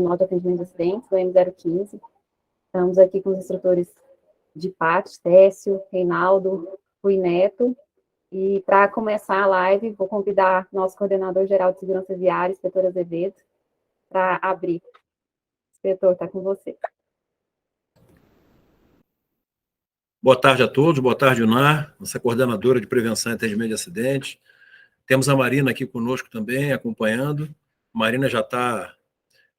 Nacional de Atendimento de Acidentes, do M015. Estamos aqui com os instrutores de PAT, Técio, Reinaldo, Rui Neto. E para começar a live, vou convidar nosso coordenador geral de segurança viária, inspetor Azevedo, para abrir. Inspetor, está com você. Boa tarde a todos, boa tarde, Unar, nossa coordenadora de prevenção e atendimento de acidentes. Temos a Marina aqui conosco também, acompanhando. A Marina já está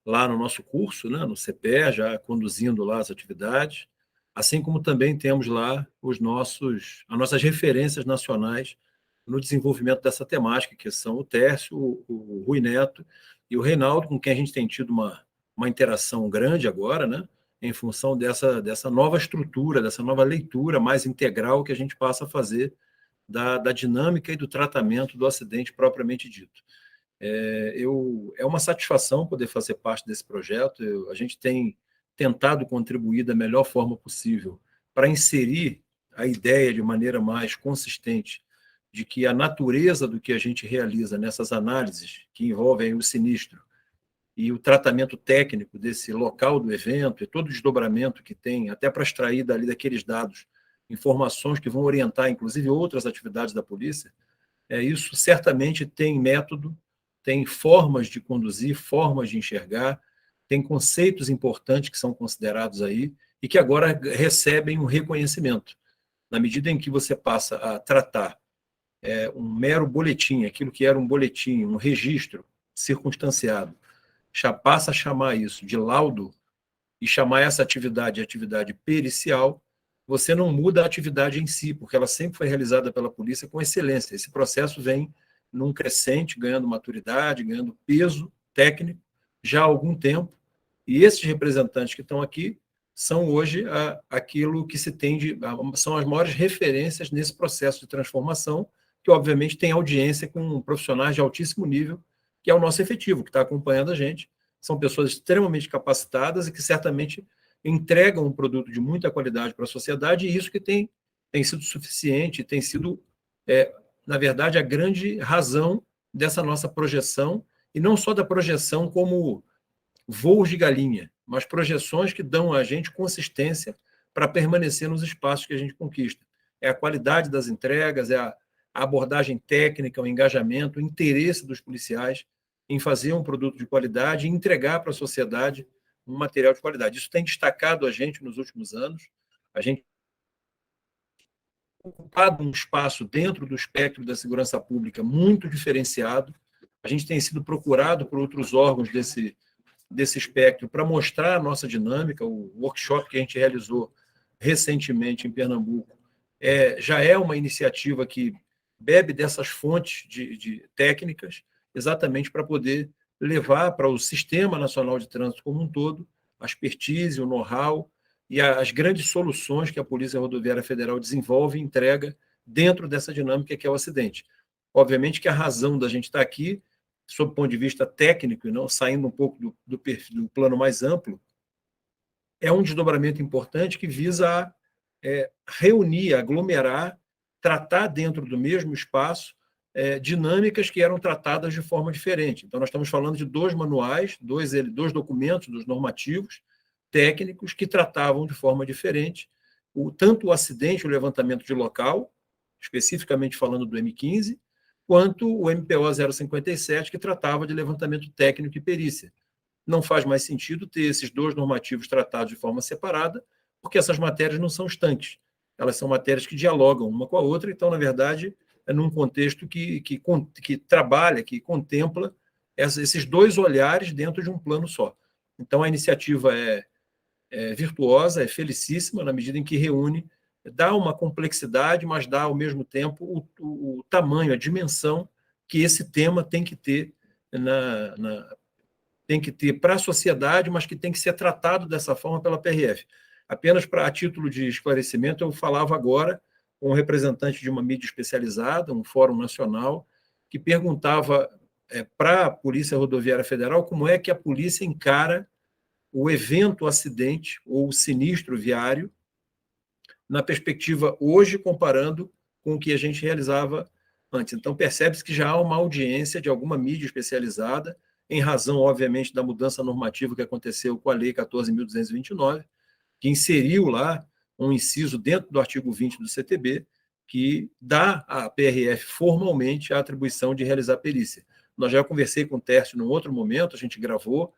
lá no nosso curso, né, no CPE, já conduzindo lá as atividades, assim como também temos lá as nossas referências nacionais no desenvolvimento dessa temática, que são o Tércio, o Rui Neto e o Reinaldo, com quem a gente tem tido uma interação grande agora, né, em função dessa nova estrutura, dessa nova leitura mais integral que a gente passa a fazer da dinâmica e do tratamento do acidente propriamente dito. É uma satisfação poder fazer parte desse projeto. A gente tem tentado contribuir da melhor forma possível para inserir a ideia de maneira mais consistente de que a natureza do que a gente realiza nessas análises, que envolvem o sinistro, e o tratamento técnico desse local do evento e todo o desdobramento que tem, até para extrair daqueles dados informações que vão orientar, inclusive, outras atividades da polícia, isso certamente tem método, tem formas de conduzir, formas de enxergar, tem conceitos importantes que são considerados aí e que agora recebem um reconhecimento. Na medida em que você passa a tratar um mero boletim, aquilo que era um boletim, um registro circunstanciado, já passa a chamar isso de laudo e chamar essa atividade de atividade pericial, você não muda a atividade em si, porque ela sempre foi realizada pela polícia com excelência. Esse processo vem num crescente, ganhando maturidade, ganhando peso técnico já há algum tempo, e esses representantes que estão aqui são hoje aquilo que se tem são as maiores referências nesse processo de transformação, que obviamente tem audiência com profissionais de altíssimo nível, que é o nosso efetivo, que está acompanhando a gente. São pessoas extremamente capacitadas e que certamente entregam um produto de muita qualidade para a sociedade, e isso que tem sido suficiente, tem sido, na verdade, a grande razão dessa nossa projeção, e não só da projeção como voos de galinha, mas projeções que dão a gente consistência para permanecer nos espaços que a gente conquista. É a qualidade das entregas, é a abordagem técnica, o engajamento, o interesse dos policiais em fazer um produto de qualidade e entregar para a sociedade um material de qualidade. Isso tem destacado a gente nos últimos anos. A gente tem ocupado um espaço dentro do espectro da segurança pública muito diferenciado. A gente tem sido procurado por outros órgãos desse espectro para mostrar a nossa dinâmica. O workshop que a gente realizou recentemente em Pernambuco já é uma iniciativa que bebe dessas fontes de técnicas, exatamente para poder levar para o Sistema Nacional de Trânsito como um todo a expertise, o know-how e as grandes soluções que a Polícia Rodoviária Federal desenvolve e entrega dentro dessa dinâmica que é o acidente. Obviamente que a razão da gente estar aqui, sob o ponto de vista técnico, e não saindo um pouco do plano mais amplo, é um desdobramento importante que visa reunir, aglomerar, tratar dentro do mesmo espaço dinâmicas que eram tratadas de forma diferente. Então, nós estamos falando de dois manuais, dois documentos dos normativos técnicos que tratavam de forma diferente tanto o acidente, o levantamento de local, especificamente falando do M15, quanto o MPO 057, que tratava de levantamento técnico e perícia. Não faz mais sentido ter esses dois normativos tratados de forma separada, porque essas matérias não são estanques. Elas são matérias que dialogam uma com a outra, então, na verdade, é num contexto que trabalha, que contempla esses dois olhares dentro de um plano só. Então, a iniciativa é virtuosa, é felicíssima, na medida em que reúne, dá uma complexidade, mas dá, ao mesmo tempo, o tamanho, a dimensão que esse tema tem que ter para a sociedade, mas que tem que ser tratado dessa forma pela PRF. Apenas a título de esclarecimento, eu falava agora com um representante de uma mídia especializada, um fórum nacional, que perguntava para a Polícia Rodoviária Federal como é que a polícia encara o evento, o acidente ou o sinistro viário na perspectiva hoje, comparando com o que a gente realizava antes. Então, percebe-se que já há uma audiência de alguma mídia especializada em razão, obviamente, da mudança normativa que aconteceu com a Lei 14.229, que inseriu lá um inciso dentro do artigo 20 do CTB, que dá à PRF formalmente a atribuição de realizar perícia. Nós já conversei com o Tércio num outro momento, a gente gravou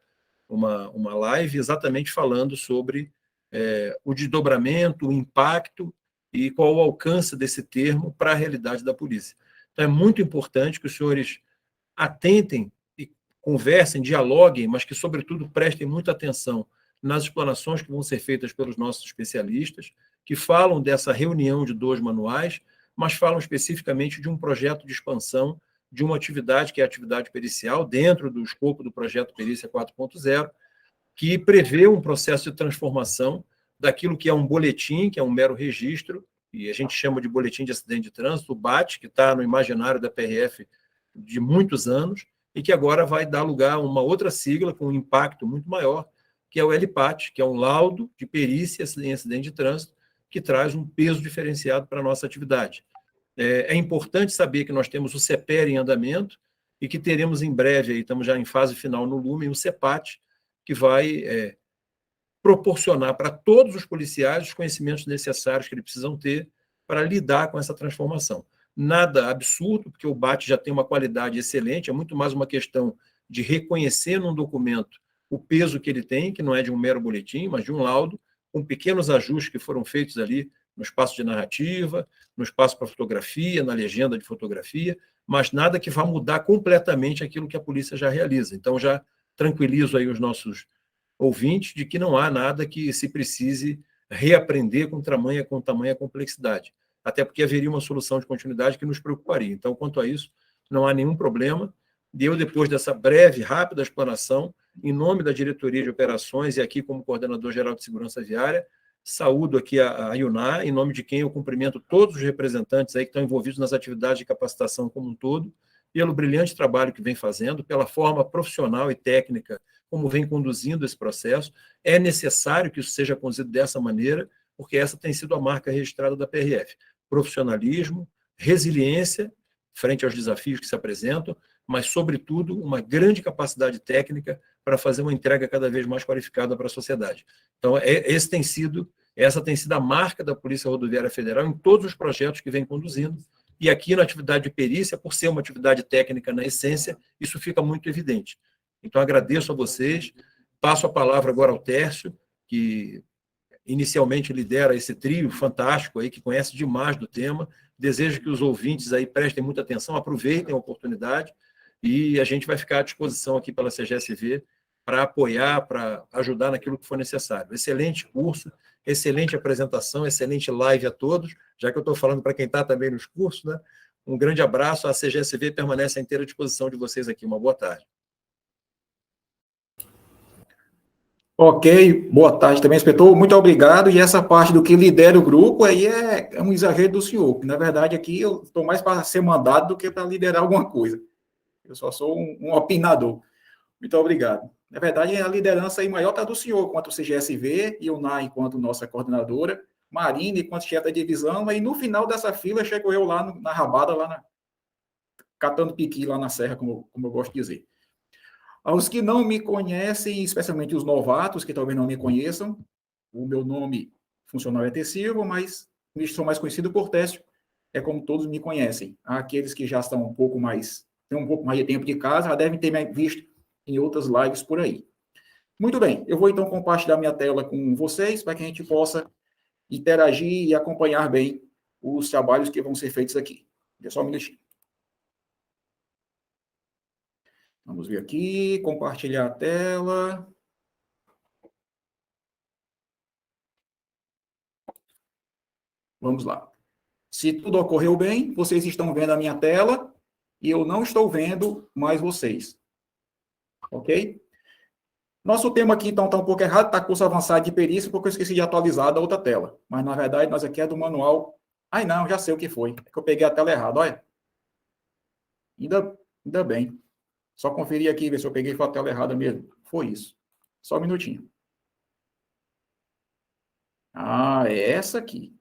uma live exatamente falando sobre o desdobramento, o impacto e qual o alcance desse termo para a realidade da polícia. Então, é muito importante que os senhores atentem e conversem, dialoguem, mas que, sobretudo, prestem muita atenção nas explanações que vão ser feitas pelos nossos especialistas, que falam dessa reunião de 2 manuais, mas falam especificamente de um projeto de expansão de uma atividade, que é a atividade pericial, dentro do escopo do projeto Perícia 4.0, que prevê um processo de transformação daquilo que é um boletim, que é um mero registro, e a gente chama de boletim de acidente de trânsito, o BAT, que está no imaginário da PRF de muitos anos, e que agora vai dar lugar a uma outra sigla com um impacto muito maior, que é o LPAT, que é um laudo de perícia em acidente de trânsito, que traz um peso diferenciado para a nossa atividade. É importante saber que nós temos o CEPER em andamento e que teremos em breve, aí, estamos já em fase final no Lumen, o CEPAT, que vai proporcionar para todos os policiais os conhecimentos necessários que eles precisam ter para lidar com essa transformação. Nada absurdo, porque o BAT já tem uma qualidade excelente, é muito mais uma questão de reconhecer num documento o peso que ele tem, que não é de um mero boletim, mas de um laudo, com pequenos ajustes que foram feitos ali no espaço de narrativa, no espaço para fotografia, na legenda de fotografia, mas nada que vá mudar completamente aquilo que a polícia já realiza. Então, já tranquilizo aí os nossos ouvintes de que não há nada que se precise reaprender com tamanha complexidade, até porque haveria uma solução de continuidade que nos preocuparia. Então, quanto a isso, não há nenhum problema. E eu, depois dessa breve, rápida explanação, em nome da Diretoria de Operações e aqui como coordenador-geral de Segurança Viária, saúdo aqui a IUNAR, em nome de quem eu cumprimento todos os representantes aí que estão envolvidos nas atividades de capacitação como um todo, pelo brilhante trabalho que vem fazendo, pela forma profissional e técnica como vem conduzindo esse processo. É necessário que isso seja conduzido dessa maneira, porque essa tem sido a marca registrada da PRF. Profissionalismo, resiliência frente aos desafios que se apresentam, mas, sobretudo, uma grande capacidade técnica para fazer uma entrega cada vez mais qualificada para a sociedade. Então, essa tem sido a marca da Polícia Rodoviária Federal em todos os projetos que vem conduzindo, e aqui na atividade de perícia, por ser uma atividade técnica na essência, isso fica muito evidente. Então, agradeço a vocês, passo a palavra agora ao Tércio, que inicialmente lidera esse trio fantástico aí, que conhece demais do tema. Desejo que os ouvintes aí prestem muita atenção, aproveitem a oportunidade, e a gente vai ficar à disposição aqui pela CGSV para apoiar, para ajudar naquilo que for necessário. Excelente curso, excelente apresentação, excelente live a todos, já que eu estou falando para quem está também nos cursos, né? Um grande abraço, a CGSV permanece à inteira disposição de vocês aqui. Uma boa tarde. Ok, boa tarde também, inspetor. Muito obrigado. E essa parte do que lidera o grupo aí é um exagero do senhor, porque na verdade aqui eu estou mais para ser mandado do que para liderar alguma coisa. Eu só sou um opinador. Muito obrigado. Na verdade, a liderança aí maior está do senhor, quanto o CGSV, e o NAR enquanto nossa coordenadora, Marina enquanto chefe da divisão, e no final dessa fila chego eu lá na rabada, catando piqui lá na serra, como eu gosto de dizer. Aos que não me conhecem, especialmente os novatos, que talvez não me conheçam, o meu nome funcional é Tecilva, mas sou mais conhecido por Técio, é como todos me conhecem. Aqueles que já estão têm um pouco mais de tempo de casa, já devem ter me visto em outras lives por aí. Muito bem, eu vou então compartilhar minha tela com vocês, para que a gente possa interagir e acompanhar bem os trabalhos que vão ser feitos aqui. Deixa só um minutinho. Vamos ver aqui, compartilhar a tela. Vamos lá. Se tudo ocorreu bem, vocês estão vendo a minha tela e eu não estou vendo mais vocês. Ok? Nosso tema aqui, então, está um pouco errado, está curso avançado de perícia, porque eu esqueci de atualizar da outra tela. Mas, na verdade, nós aqui é do manual. Ai, não, já sei o que foi. É que eu peguei a tela errada, olha. Ainda bem. Só conferir aqui, ver se eu peguei a tela errada mesmo. Foi isso. Só um minutinho. Ah, é essa aqui.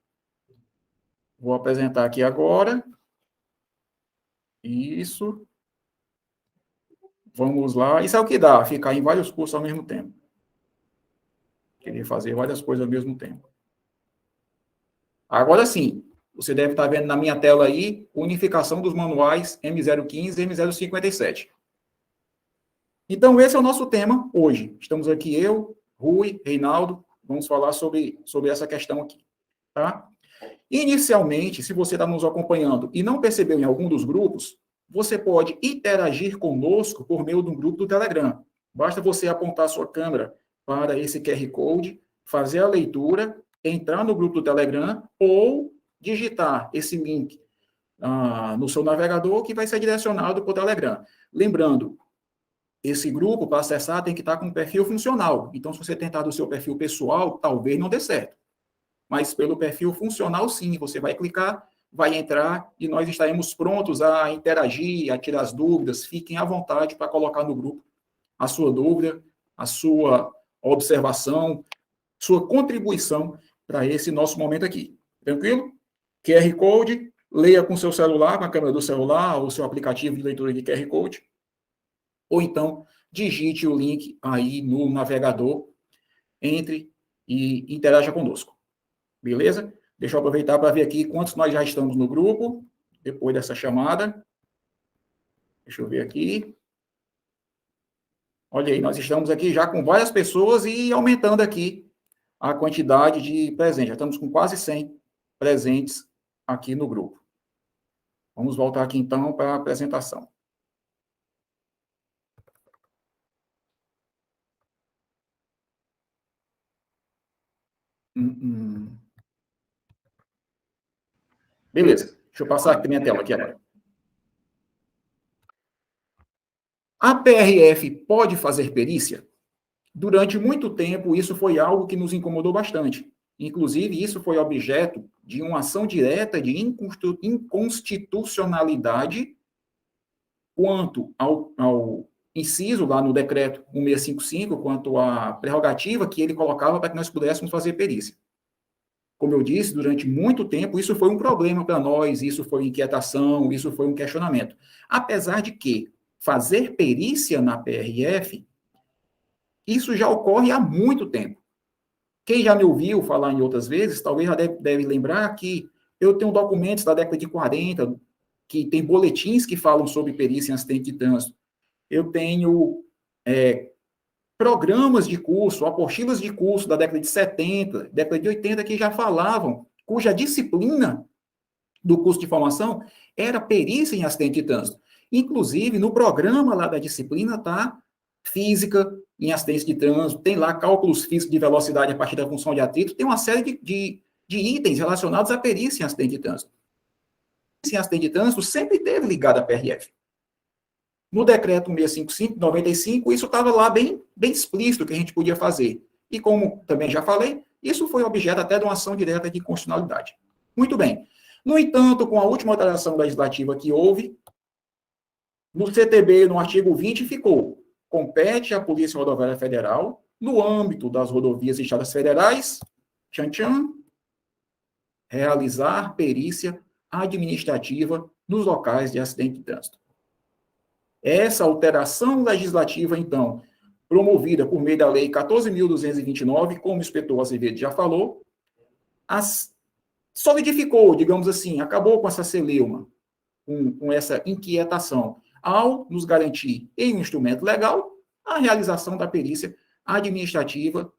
Vou apresentar aqui agora. Isso. Vamos lá. Isso é o que dá, ficar em vários cursos ao mesmo tempo. Querer fazer várias coisas ao mesmo tempo. Agora sim, você deve estar vendo na minha tela aí, unificação dos manuais M015 e M057. Então, esse é o nosso tema hoje. Estamos aqui eu, Rui, Reinaldo, vamos falar sobre essa questão aqui. Tá? Inicialmente, se você está nos acompanhando e não percebeu em algum dos grupos, você pode interagir conosco por meio do grupo do Telegram. Basta você apontar sua câmera para esse QR Code, fazer a leitura, entrar no grupo do Telegram ou digitar esse link no seu navegador que vai ser direcionado para o Telegram. Lembrando, esse grupo, para acessar, tem que estar com um perfil funcional. Então, se você tentar do seu perfil pessoal, talvez não dê certo. Mas pelo perfil funcional, sim, você vai clicar, vai entrar e nós estaremos prontos a interagir, a tirar as dúvidas. Fiquem à vontade para colocar no grupo a sua dúvida, a sua observação, sua contribuição para esse nosso momento aqui. Tranquilo? QR Code, leia com seu celular, com a câmera do celular, ou seu aplicativo de leitura de QR Code, ou então digite o link aí no navegador, entre e interaja conosco. Beleza? Deixa eu aproveitar para ver aqui quantos nós já estamos no grupo, depois dessa chamada. Deixa eu ver aqui. Olha aí, nós estamos aqui já com várias pessoas e aumentando aqui a quantidade de presentes. Já estamos com quase 100 presentes aqui no grupo. Vamos voltar aqui, então, para a apresentação. Beleza. Deixa eu passar aqui minha tela aqui agora. A PRF pode fazer perícia? Durante muito tempo, isso foi algo que nos incomodou bastante. Inclusive, isso foi objeto de uma ação direta de inconstitucionalidade quanto ao inciso lá no decreto 1655, quanto à prerrogativa que ele colocava para que nós pudéssemos fazer perícia. Como eu disse, durante muito tempo, isso foi um problema para nós, isso foi inquietação, isso foi um questionamento. Apesar de que fazer perícia na PRF, isso já ocorre há muito tempo. Quem já me ouviu falar em outras vezes, talvez já deve lembrar que eu tenho documentos da década de 40, que tem boletins que falam sobre perícia em acidente de trânsito. Eu tenho programas de curso, apostilas de curso da década de 70, década de 80, que já falavam, cuja disciplina do curso de formação era perícia em acidente de trânsito. Inclusive, no programa lá da disciplina está física em acidentes de trânsito, tem lá cálculos físicos de velocidade a partir da função de atrito, tem uma série de itens relacionados à perícia em acidente de trânsito. Em acidente de trânsito sempre teve ligado à PRF. No decreto 655, de 95, isso estava lá bem explícito que a gente podia fazer. E como também já falei, isso foi objeto até de uma ação direta de inconstitucionalidade. Muito bem. No entanto, com a última alteração legislativa que houve, no CTB, no artigo 20, ficou: compete à Polícia Rodoviária Federal, no âmbito das rodovias e estradas federais, realizar perícia administrativa nos locais de acidente de trânsito. Essa alteração legislativa, então, promovida por meio da Lei 14.229, como o inspetor Azevedo já falou, solidificou, digamos assim, acabou com essa celeuma, com essa inquietação, ao nos garantir, em um instrumento legal, a realização da perícia administrativa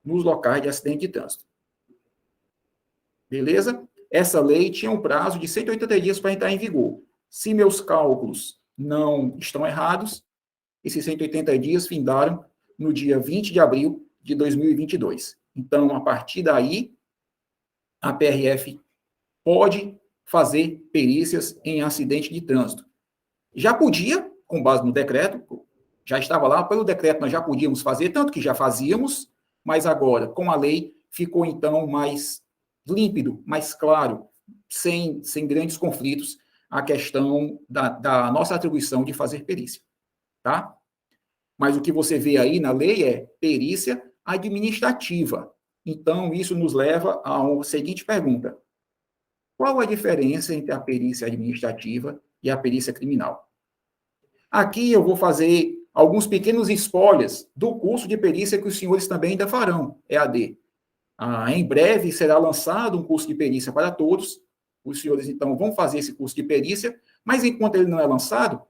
nos locais de acidente de trânsito. Beleza? Essa lei tinha um prazo de 180 dias para entrar em vigor. Se meus cálculos não estão errados, esses 180 dias findaram no dia 20 de abril de 2022. Então, a partir daí, a PRF pode fazer perícias em acidente de trânsito. Já podia, com base no decreto, já estava lá, pelo decreto nós já podíamos fazer, tanto que já fazíamos, mas agora, com a lei, ficou então mais límpido, mais claro, sem grandes conflitos, a questão da nossa atribuição de fazer perícia, tá? Mas o que você vê aí na lei é perícia administrativa. Então, isso nos leva à seguinte pergunta: qual a diferença entre a perícia administrativa e a perícia criminal? Aqui eu vou fazer alguns pequenos spoilers do curso de perícia que os senhores também ainda farão, EAD. Em breve será lançado um curso de perícia para todos. Os senhores, então, vão fazer esse curso de perícia, mas enquanto ele não é lançado,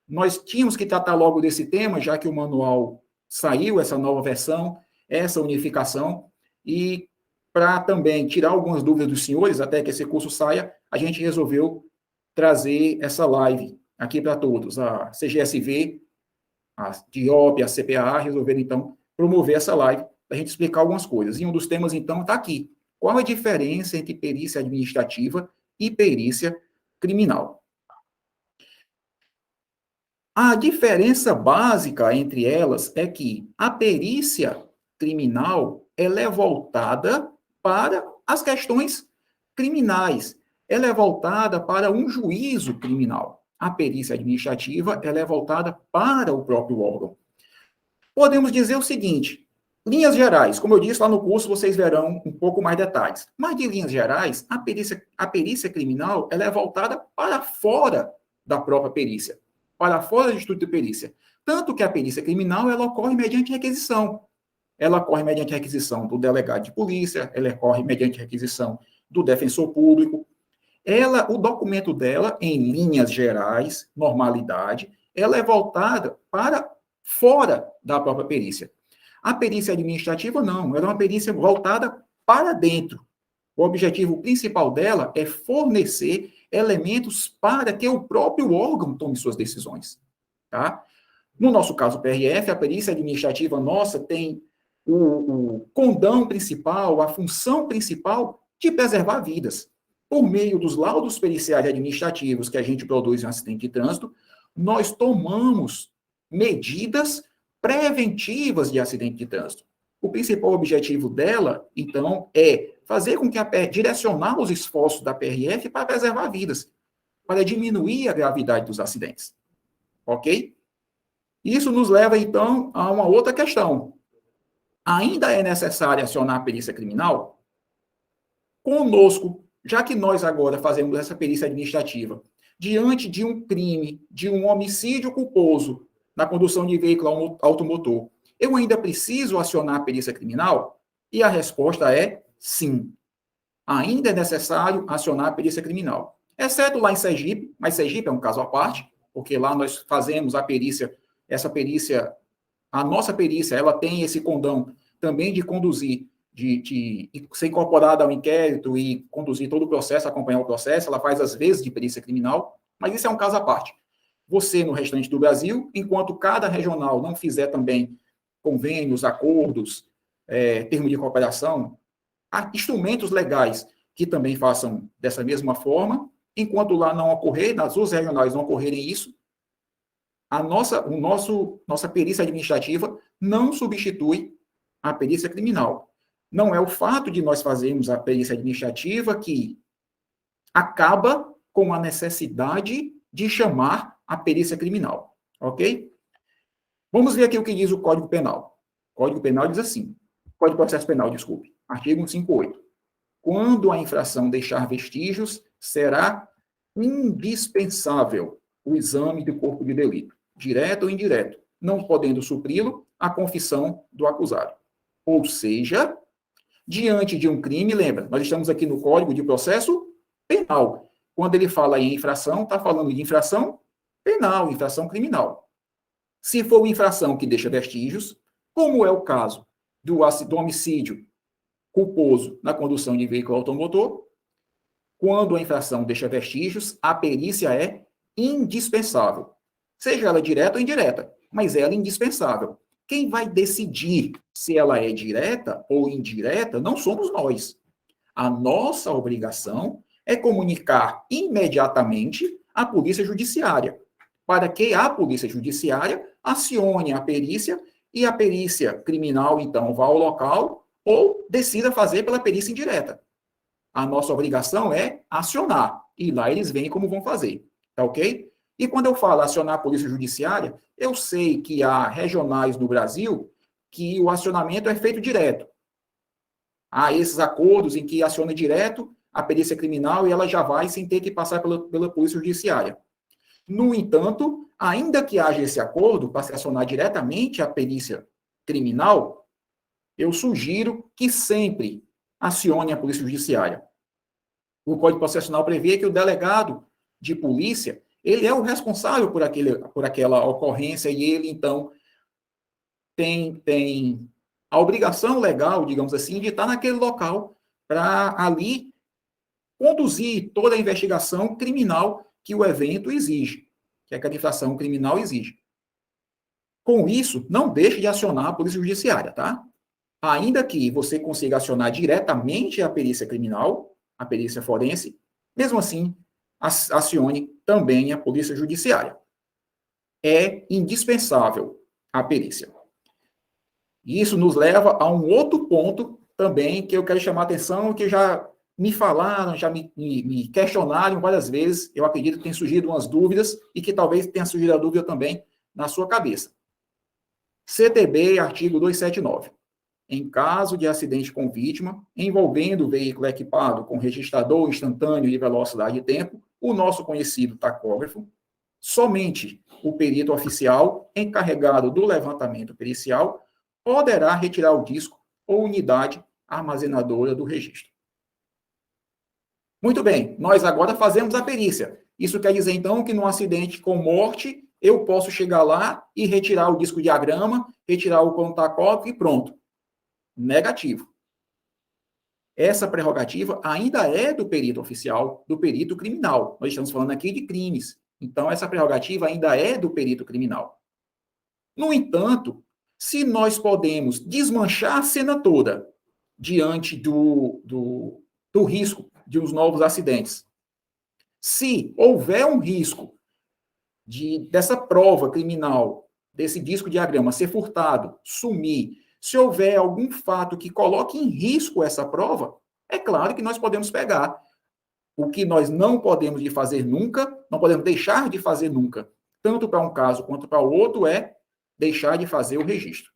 nós tínhamos que tratar logo desse tema, já que o manual saiu, essa nova versão, essa unificação, e para também tirar algumas dúvidas dos senhores, até que esse curso saia, a gente resolveu trazer essa live aqui para todos. A CGSV, a DIOP, a CPA resolveram, então, promover essa live para a gente explicar algumas coisas. E um dos temas, então, está aqui. Qual a diferença entre perícia administrativa e perícia criminal? A diferença básica entre elas é que a perícia criminal ela é voltada para as questões criminais. Ela é voltada para um juízo criminal. A perícia administrativa ela é voltada para o próprio órgão. Podemos dizer o seguinte, linhas gerais, como eu disse lá no curso, vocês verão um pouco mais detalhes. Mas de linhas gerais, a perícia criminal ela é voltada para fora da própria perícia, para fora do Instituto de Perícia. Tanto que a perícia criminal ela ocorre mediante requisição. Ela ocorre mediante requisição do delegado de polícia, ela ocorre mediante requisição do defensor público. O documento dela, em linhas gerais, normalidade, ela é voltada para fora da própria perícia. A perícia administrativa, não. Ela é uma perícia voltada para dentro. O objetivo principal dela é fornecer elementos para que o próprio órgão tome suas decisões. Tá? No nosso caso, o PRF, a perícia administrativa nossa tem o condão principal, a função principal de preservar vidas. Por meio dos laudos periciais administrativos que a gente produz em um acidente de trânsito, nós tomamos medidas preventivas de acidente de trânsito. O principal objetivo dela, então, é fazer com que direcionar os esforços da PRF para preservar vidas, para diminuir a gravidade dos acidentes. Ok? Isso nos leva, então, a uma outra questão. Ainda é necessário acionar a perícia criminal? Conosco, já que nós agora fazemos essa perícia administrativa, diante de um crime, de um homicídio culposo na condução de veículo automotor, eu ainda preciso acionar a perícia criminal? E a resposta é sim. Ainda é necessário acionar a perícia criminal. Exceto lá em Sergipe, mas Sergipe é um caso à parte, porque lá nós fazemos a perícia, a nossa perícia, ela tem esse condão também de conduzir, de ser incorporada ao inquérito e conduzir todo o processo, acompanhar o processo, ela faz às vezes de perícia criminal, mas isso é um caso à parte. Você, no restante do Brasil, enquanto cada regional não fizer também convênios, acordos, termos de cooperação, há instrumentos legais que também façam dessa mesma forma, enquanto lá não ocorrer, nas duas regionais não ocorrerem isso, nossa perícia administrativa não substitui a perícia criminal. Não é o fato de nós fazermos a perícia administrativa que acaba com a necessidade de chamar a perícia criminal, ok? Vamos ver aqui o que diz o Código Penal. O Código Penal diz assim, Código de Processo Penal, desculpe, artigo 158. Quando a infração deixar vestígios, será indispensável o exame do corpo de delito, direto ou indireto, não podendo supri-lo a confissão do acusado. Ou seja, diante de um crime, lembra, nós estamos aqui no Código de Processo Penal. Quando ele fala em infração, está falando de infração penal, infração criminal. Se for infração que deixa vestígios, como é o caso do homicídio culposo na condução de veículo automotor, quando a infração deixa vestígios, a perícia é indispensável. Seja ela direta ou indireta, mas ela é indispensável. Quem vai decidir se ela é direta ou indireta não somos nós. A nossa obrigação é comunicar imediatamente à Polícia Judiciária, para que a Polícia Judiciária acione a perícia e a perícia criminal, então, vá ao local ou decida fazer pela perícia indireta. A nossa obrigação é acionar, e lá eles veem como vão fazer, tá ok? E quando eu falo acionar a Polícia Judiciária, eu sei que há regionais no Brasil que o acionamento é feito direto. Há esses acordos em que aciona direto a perícia criminal e ela já vai sem ter que passar pela Polícia Judiciária. No entanto, ainda que haja esse acordo para se acionar diretamente a perícia criminal, eu sugiro que sempre acione a Polícia Judiciária. O Código Processual prevê que o delegado de polícia, ele é o responsável por aquela ocorrência e ele, então, tem a obrigação legal, digamos assim, de estar naquele local para ali conduzir toda a investigação criminal que o evento exige, que a infração criminal exige. Com isso, não deixe de acionar a Polícia Judiciária, tá? Ainda que você consiga acionar diretamente a perícia criminal, a perícia forense, mesmo assim, acione também a Polícia Judiciária. É indispensável a perícia. E isso nos leva a um outro ponto também que eu quero chamar a atenção, que já me falaram, já me questionaram várias vezes, eu acredito que tem surgido umas dúvidas e que talvez tenha surgido a dúvida também na sua cabeça. CTB, artigo 279. Em caso de acidente com vítima, envolvendo veículo equipado com registrador instantâneo de velocidade e tempo, o nosso conhecido tacógrafo, somente o perito oficial encarregado do levantamento pericial poderá retirar o disco ou unidade armazenadora do registro. Muito bem, nós agora fazemos a perícia. Isso quer dizer, então, que num acidente com morte, eu posso chegar lá e retirar o disco diagrama, retirar o cronotatógrafo e pronto. Negativo. Essa prerrogativa ainda é do perito oficial, do perito criminal. Nós estamos falando aqui de crimes. Então, essa prerrogativa ainda é do perito criminal. No entanto, se nós podemos desmanchar a cena toda diante do risco de uns novos acidentes, se houver um risco dessa prova criminal, desse disco diagrama ser furtado, sumir, se houver algum fato que coloque em risco essa prova, é claro que nós podemos pegar. O que nós não podemos fazer nunca, não podemos deixar de fazer nunca, tanto para um caso quanto para o outro, é deixar de fazer o registro.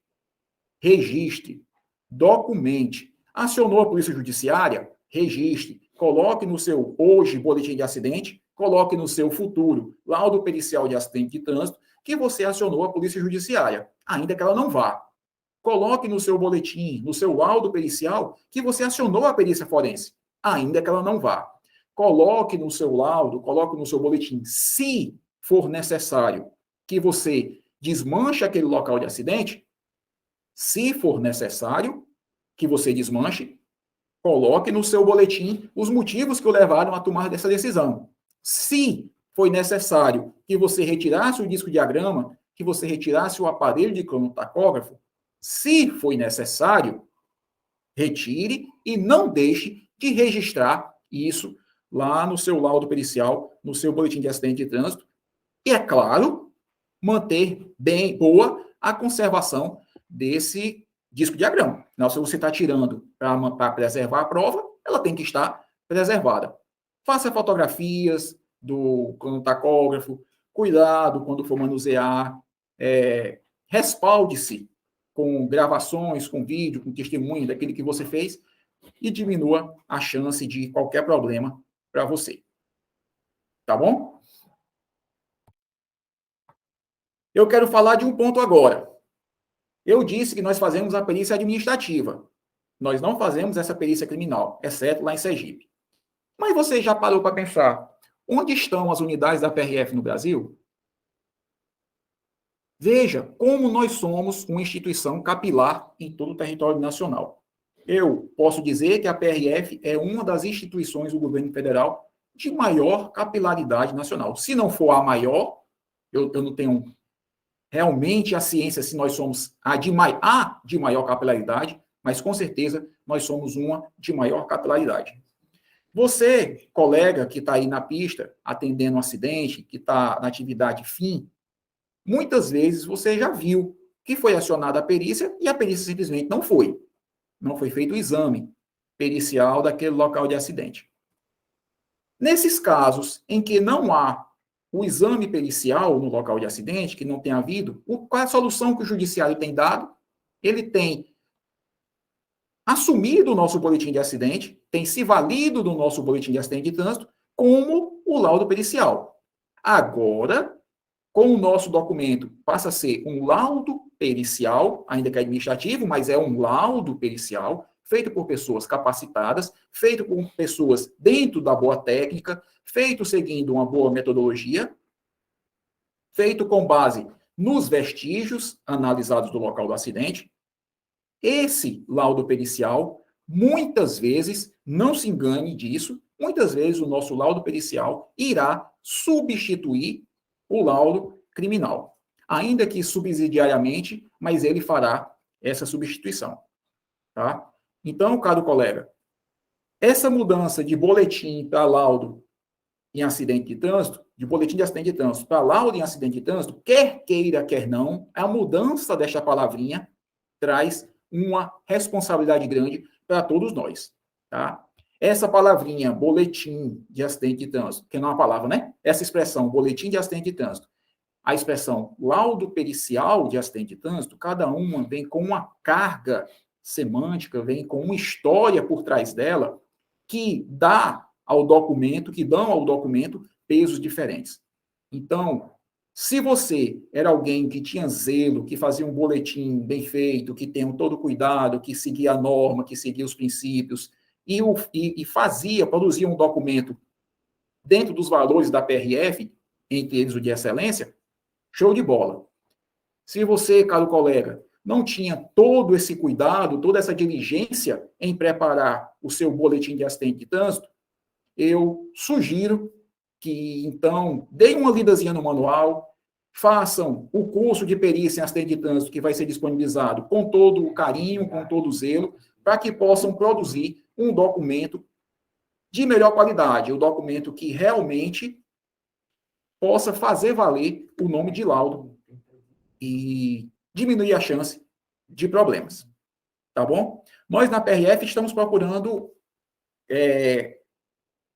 Registre, documente. Acionou a Polícia Judiciária? Registre. Coloque no seu hoje boletim de acidente, coloque no seu futuro laudo pericial de acidente de trânsito que você acionou a Polícia Judiciária, ainda que ela não vá. Coloque no seu boletim, no seu laudo pericial, que você acionou a perícia forense, ainda que ela não vá. Coloque no seu laudo, coloque no seu boletim, se for necessário que você desmanche aquele local de acidente, se for necessário que você desmanche, coloque no seu boletim os motivos que o levaram a tomar dessa decisão. Se foi necessário que você retirasse o disco diagrama, que você retirasse o aparelho de cronotacógrafo, se foi necessário, retire e não deixe de registrar isso lá no seu laudo pericial, no seu boletim de acidente de trânsito. E, é claro, manter bem boa a conservação desse disco diagrama. Se você está tirando para preservar a prova, ela tem que estar preservada. Faça fotografias do cronotacógrafo, cuidado quando for manusear, respalde-se com gravações, com vídeo, com testemunho daquilo que você fez e diminua a chance de qualquer problema para você. Tá bom? Eu quero falar de um ponto agora. Eu disse que nós fazemos a perícia administrativa. Nós não fazemos essa perícia criminal, exceto lá em Sergipe. Mas você já parou para pensar onde estão as unidades da PRF no Brasil? Veja como nós somos uma instituição capilar em todo o território nacional. Eu posso dizer que a PRF é uma das instituições do governo federal de maior capilaridade nacional. Se não for a maior, eu não tenho realmente a ciência se nós somos a de maior capilaridade, mas com certeza nós somos uma de maior capilaridade. Você, colega que está aí na pista, atendendo um acidente, que está na atividade fim, muitas vezes você já viu que foi acionada a perícia e a perícia simplesmente não foi. Não foi feito o exame pericial daquele local de acidente. Nesses casos em que não há o exame pericial no local de acidente, que não tem havido, qual é a solução que o judiciário tem dado? Ele tem assumido o nosso boletim de acidente, tem se valido do nosso boletim de acidente de trânsito como o laudo pericial. Agora, com o nosso documento, passa a ser um laudo pericial, ainda que administrativo, mas é um laudo pericial, feito por pessoas capacitadas, feito por pessoas dentro da boa técnica, feito seguindo uma boa metodologia, feito com base nos vestígios analisados do local do acidente. Esse laudo pericial, muitas vezes, não se engane disso, muitas vezes o nosso laudo pericial irá substituir o laudo criminal. Ainda que subsidiariamente, mas ele fará essa substituição. Tá? Então, caro colega, essa mudança de boletim para laudo em acidente de trânsito, de boletim de acidente de trânsito para laudo em acidente de trânsito, quer queira, quer não, a mudança desta palavrinha traz uma responsabilidade grande para todos nós, tá? Essa palavrinha, boletim de acidente de trânsito, que não é uma palavra, né? Essa expressão, boletim de acidente de trânsito, a expressão laudo pericial de acidente de trânsito, cada uma vem com uma carga semântica, vem com uma história por trás dela que dão ao documento pesos diferentes. Então, se você era alguém que tinha zelo, que fazia um boletim bem feito, que tem todo cuidado, que seguia a norma, que seguia os princípios, e produzia um documento dentro dos valores da PRF, entre eles o de excelência, show de bola. Se você, caro colega, não tinha todo esse cuidado, toda essa diligência em preparar o seu boletim de acidente de trânsito, eu sugiro que, então, deem uma lidazinha no manual, façam o curso de perícia em acidente de trânsito que vai ser disponibilizado com todo o carinho, com todo o zelo, para que possam produzir um documento de melhor qualidade, um documento que realmente possa fazer valer o nome de laudo e diminuir a chance de problemas. Tá bom? Nós, na PRF, estamos procurando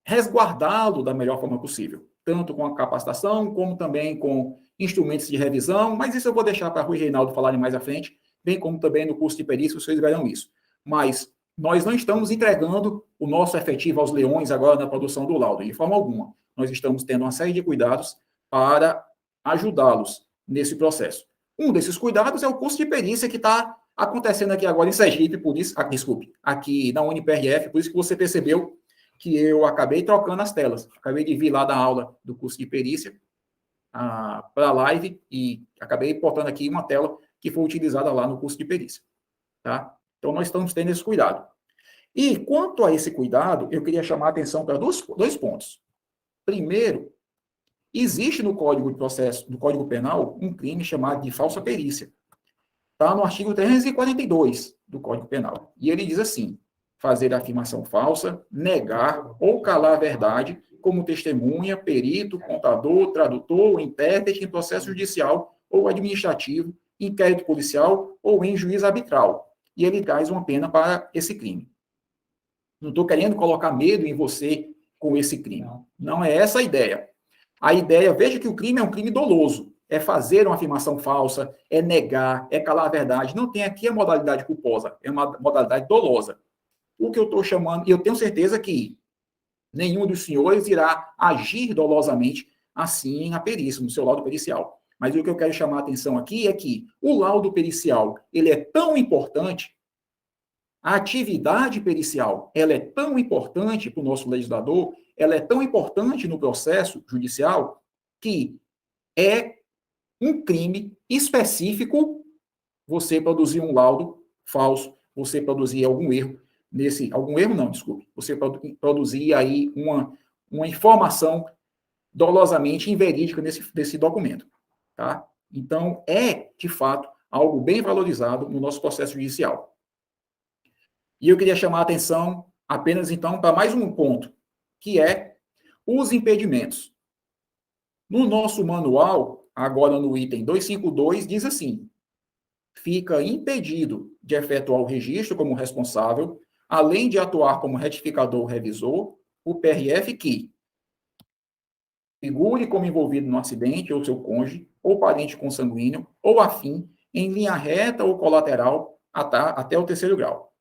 resguardá-lo da melhor forma possível, tanto com a capacitação, como também com instrumentos de revisão, mas isso eu vou deixar para Rui e Reinaldo falarem mais à frente, bem como também no curso de perícia, vocês verão isso. Mas nós não estamos entregando o nosso efetivo aos leões agora na produção do laudo, de forma alguma. Nós estamos tendo uma série de cuidados para ajudá-los nesse processo. Um desses cuidados é o curso de perícia que está acontecendo aqui agora em Sergipe, por isso, aqui na UniPRF, por isso que você percebeu que eu acabei trocando as telas. Acabei de vir lá da aula do curso de perícia para a live e acabei botando aqui uma tela que foi utilizada lá no curso de perícia. Tá? Então, nós estamos tendo esse cuidado. E, quanto a esse cuidado, eu queria chamar a atenção para dois pontos. Primeiro, existe no Código de Processo, no Código Penal, um crime chamado de falsa perícia. Está no artigo 342 do Código Penal. E ele diz assim: fazer afirmação falsa, negar ou calar a verdade como testemunha, perito, contador, tradutor ou intérprete em processo judicial ou administrativo, inquérito policial ou em juiz arbitral. E ele traz uma pena para esse crime. Não estou querendo colocar medo em você com esse crime. Não é essa a ideia. A ideia, veja que o crime é um crime doloso. É fazer uma afirmação falsa, é negar, é calar a verdade. Não tem aqui a modalidade culposa, é uma modalidade dolosa. O que eu estou chamando, e eu tenho certeza que nenhum dos senhores irá agir dolosamente assim na perícia, no seu laudo pericial. Mas o que eu quero chamar a atenção aqui é que o laudo pericial, ele é tão importante, a atividade pericial, ela é tão importante para o nosso legislador, ela é tão importante no processo judicial, que é um crime específico você produzir um laudo falso, você produzir algum erro, você produzir aí uma informação dolosamente inverídica nesse documento, tá? Então, de fato, algo bem valorizado no nosso processo judicial. E eu queria chamar a atenção apenas, então, para mais um ponto, que é os impedimentos. No nosso manual, agora no item 252, diz assim: fica impedido de efetuar o registro como responsável, além de atuar como retificador ou revisor, o PRF que figure como envolvido no acidente ou seu cônjuge, ou parente consanguíneo, ou afim, em linha reta ou colateral até o terceiro grau.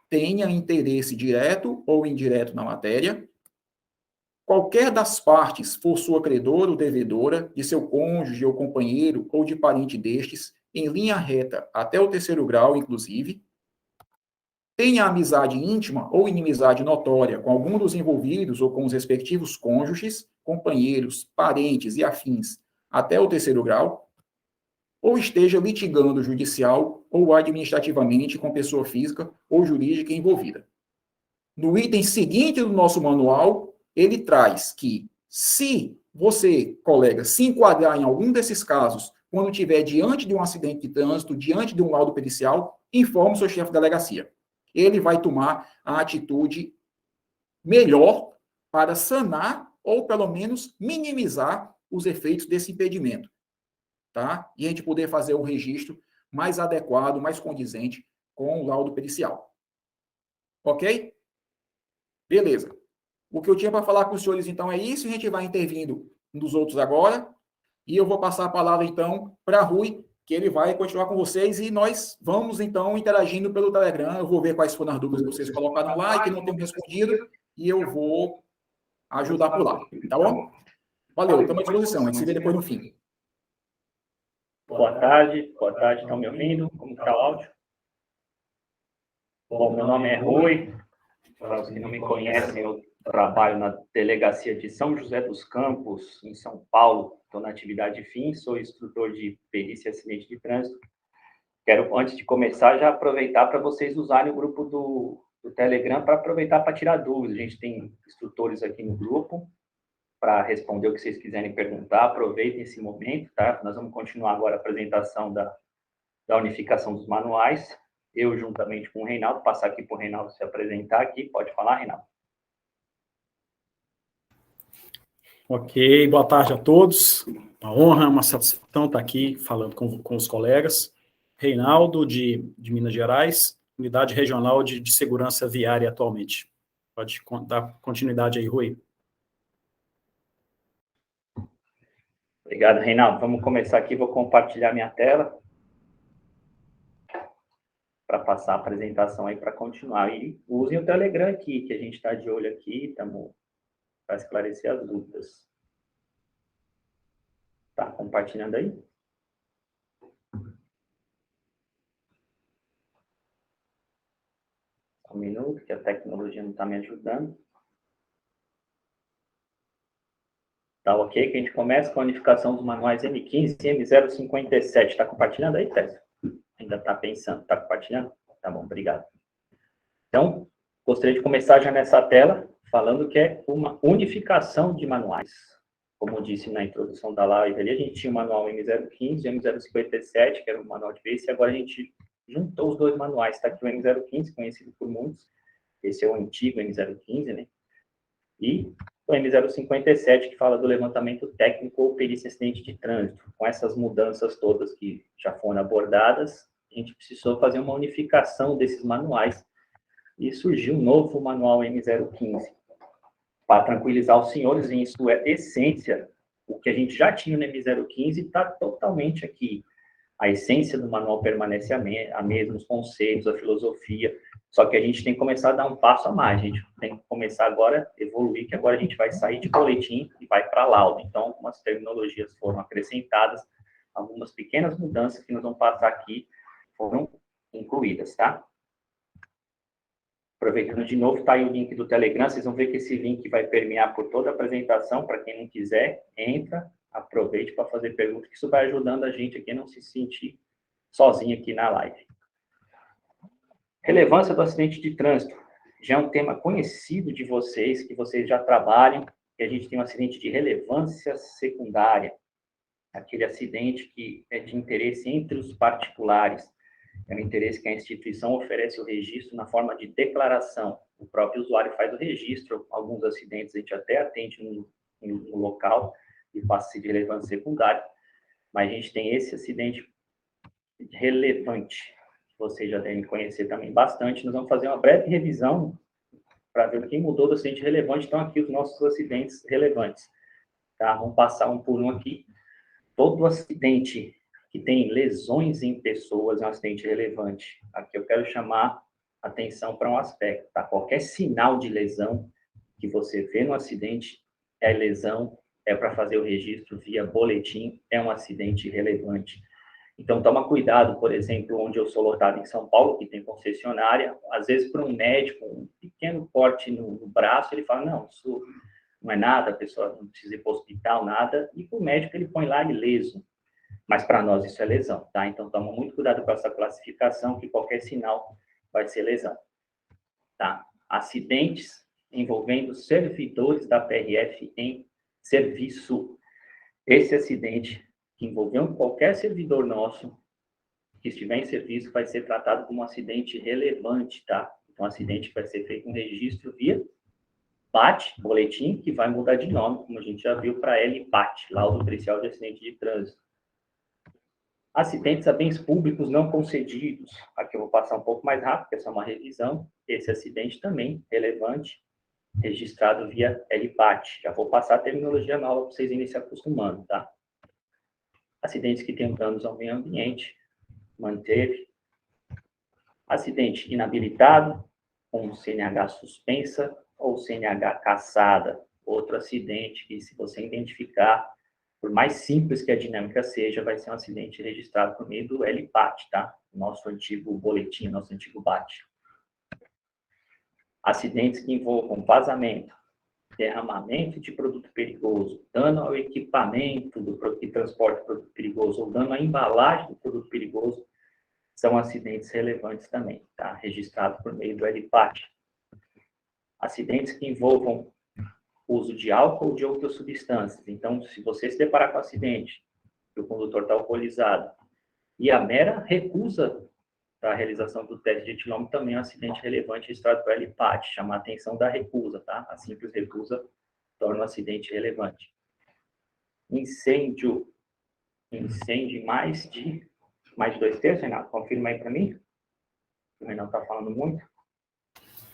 Tenha interesse direto ou indireto na matéria, qualquer das partes for sua credora ou devedora, de seu cônjuge ou companheiro ou de parente destes, em linha reta até o 3º grau, inclusive, tenha amizade íntima ou inimizade notória com algum dos envolvidos ou com os respectivos cônjuges, companheiros, parentes e afins até o 3º grau, ou esteja litigando judicial ou administrativamente com pessoa física ou jurídica envolvida. No item seguinte do nosso manual, ele traz que, se você, colega, se enquadrar em algum desses casos, quando estiver diante de um acidente de trânsito, diante de um laudo pericial, informe o seu chefe de delegacia. Ele vai tomar a atitude melhor para sanar ou, pelo menos, minimizar os efeitos desse impedimento. Tá? E a gente poder fazer um registro mais adequado, mais condizente com o laudo pericial. Ok? Beleza. O que eu tinha para falar com os senhores, então, é isso. A gente vai intervindo nos outros agora. E eu vou passar a palavra, então, para Rui, que ele vai continuar com vocês. E nós vamos, então, interagindo pelo Telegram. Eu vou ver quais foram as dúvidas que vocês colocaram lá e que não tenham respondido. E eu vou ajudar por lá. Tá bom? Valeu. Estamos à disposição. A gente se vê depois no fim. Boa tarde, estão me ouvindo? Como está o áudio? Bom, meu nome é Rui, para os que não me conhecem, eu trabalho na delegacia de São José dos Campos, em São Paulo, estou na atividade fim, sou instrutor de perícia e acidente de trânsito. Quero, antes de começar, já aproveitar para vocês usarem o grupo do Telegram para aproveitar para tirar dúvidas. A gente tem instrutores aqui no grupo, para responder o que vocês quiserem perguntar, aproveitem esse momento, tá? Nós vamos continuar agora a apresentação da unificação dos manuais. Eu, juntamente com o Reinaldo, passar aqui para o Reinaldo se apresentar aqui. Pode falar, Reinaldo. Ok, boa tarde a todos. Uma honra, uma satisfação estar aqui falando com os colegas. Reinaldo, de Minas Gerais, Unidade Regional de Segurança Viária atualmente. Pode dar continuidade aí, Rui. Obrigado, Reinaldo. Vamos começar aqui, vou compartilhar minha tela para passar a apresentação aí para continuar. E usem o Telegram aqui, que a gente está de olho aqui, estamos para esclarecer as dúvidas. Tá compartilhando aí? Um minuto, que a tecnologia não está me ajudando. Tá ok? Que a gente começa com a unificação dos manuais M15 e M057. Está compartilhando aí, Tess? Ainda está pensando? Está compartilhando? Tá bom, obrigado. Então, gostaria de começar já nessa tela, falando que é uma unificação de manuais. Como eu disse na introdução da live ali, a gente tinha o manual M015 e M057, que era o manual de perícia, e agora a gente juntou os dois manuais. Está aqui o M015, conhecido por muitos. Esse é o antigo M015, né? E o M057, que fala do levantamento técnico ou perícia acidente de trânsito. Com essas mudanças todas que já foram abordadas, a gente precisou fazer uma unificação desses manuais e surgiu um novo manual M015. Para tranquilizar os senhores, em sua essência, o que a gente já tinha no M015 está totalmente aqui. A essência do manual permanece a mesma, os conceitos, a filosofia, só que a gente tem que começar a dar um passo a mais, a gente tem que começar agora a evoluir, que agora a gente vai sair de boletim e vai para laudo. Então, algumas terminologias foram acrescentadas, algumas pequenas mudanças que nós vamos passar aqui foram incluídas, tá? Aproveitando de novo, tá aí o link do Telegram, vocês vão ver que esse link vai permear por toda a apresentação, para quem não quiser, entra, aproveite para fazer perguntas, que isso vai ajudando a gente aqui a não se sentir sozinho aqui na live. Relevância do acidente de trânsito. Já é um tema conhecido de vocês, que vocês já trabalham, que a gente tem um acidente de relevância secundária, aquele acidente que é de interesse entre os particulares, é um interesse que a instituição oferece o registro na forma de declaração. O próprio usuário faz o registro, alguns acidentes a gente até atende no local e passa de relevância secundária, mas a gente tem esse acidente relevante, que vocês já devem conhecer também bastante. Nós vamos fazer uma breve revisão para ver o que mudou do acidente relevante. Então, aqui os nossos acidentes relevantes. Tá? Vamos passar um por um aqui. Todo acidente que tem lesões em pessoas é um acidente relevante. Aqui eu quero chamar atenção para um aspecto. Tá? Qualquer sinal de lesão que você vê no acidente é lesão, é para fazer o registro via boletim, é um acidente relevante. Então, toma cuidado, por exemplo, onde eu sou lotado em São Paulo, que tem concessionária, às vezes para um médico, um pequeno corte no braço, ele fala, não, isso não é nada, a pessoa não precisa ir para o hospital, nada, e para o médico ele põe lá ileso. Mas para nós isso é lesão, tá? Então, toma muito cuidado com essa classificação, que qualquer sinal vai ser lesão, tá? Acidentes envolvendo servidores da PRF em serviço. Esse acidente que envolveu qualquer servidor nosso que estiver em serviço vai ser tratado como um acidente relevante, tá? Então, acidente vai ser feito um registro via BAT, boletim, que vai mudar de nome, como a gente já viu, para LBAT, Laudo Pericial de Acidente de Trânsito. Acidentes a bens públicos não concedidos. Aqui eu vou passar um pouco mais rápido, porque essa é uma revisão. Esse acidente também relevante, registrado via LBAT. Já vou passar a terminologia nova para vocês irem se acostumando, tá? Acidentes que tenham danos ao meio ambiente, manteve. Acidente inabilitado, com CNH suspensa ou CNH cassada. Outro acidente que, se você identificar, por mais simples que a dinâmica seja, vai ser um acidente registrado por meio do LBAT, tá? Nosso antigo boletim, nosso antigo BAT. Acidentes que envolvam vazamento, derramamento de produto perigoso, dano ao equipamento que transporta produto perigoso ou dano à embalagem do produto perigoso, são acidentes relevantes também, tá? Registrado por meio do LBAT. Acidentes que envolvam uso de álcool ou de outras substâncias. Então, se você se deparar com um acidente, que o condutor está alcoolizado, e a mera recusa da realização do teste de etilômetro também é um acidente relevante registrado pelo LBAT, chamar a atenção da recusa, tá? A simples recusa torna um acidente relevante. Incêndio em mais de 2/3, Renato? Confirma aí para mim. O Renato está falando muito.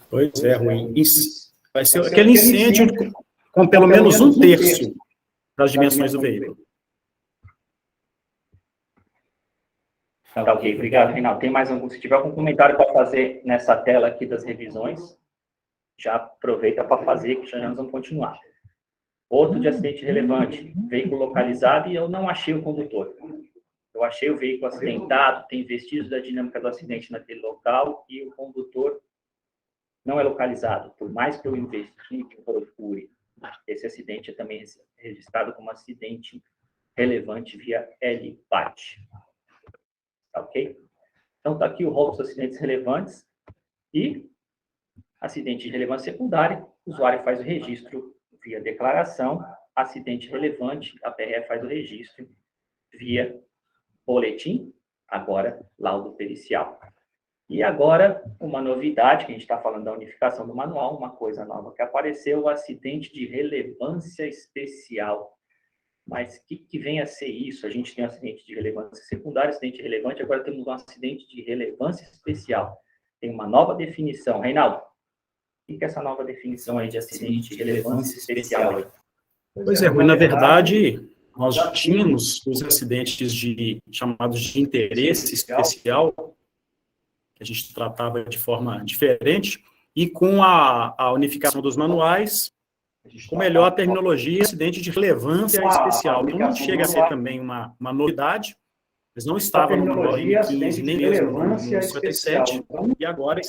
Pois é, ruim. Vai ser aquele incêndio com pelo menos 1/3 das dimensões do veículo. Tá ok, obrigado, Reinaldo. Tem mais algum? Se tiver algum comentário para fazer nessa tela aqui das revisões, já aproveita para fazer, que já nós vamos continuar. Outro de acidente relevante, veículo localizado e eu não achei o condutor. Eu achei o veículo acidentado, tem vestígios da dinâmica do acidente naquele local e o condutor não é localizado. Por mais que eu investigue, que eu procure, esse acidente é também registrado como acidente relevante via LBAT. Tá ok? Então, está aqui o rol dos acidentes relevantes e acidente de relevância secundária, o usuário faz o registro via declaração, acidente relevante, a PRF faz o registro via boletim, agora laudo pericial. E agora, uma novidade, que a gente está falando da unificação do manual, uma coisa nova que apareceu, o acidente de relevância especial. Mas o que vem a ser isso? A gente tem um acidente de relevância secundária, acidente relevante, agora temos um acidente de relevância especial. Tem uma nova definição. Reinaldo, o que é essa nova definição aí de acidente de relevância especial? Pois é, Rui, na verdade, nós já tínhamos os acidentes chamados de interesse especial, que a gente tratava de forma diferente, e com a unificação dos manuais, com melhor terminologia, acidente de relevância especial. Então, não chega a ser também uma novidade, eles não estavam no manual M15, nem mesmo no 57, e agora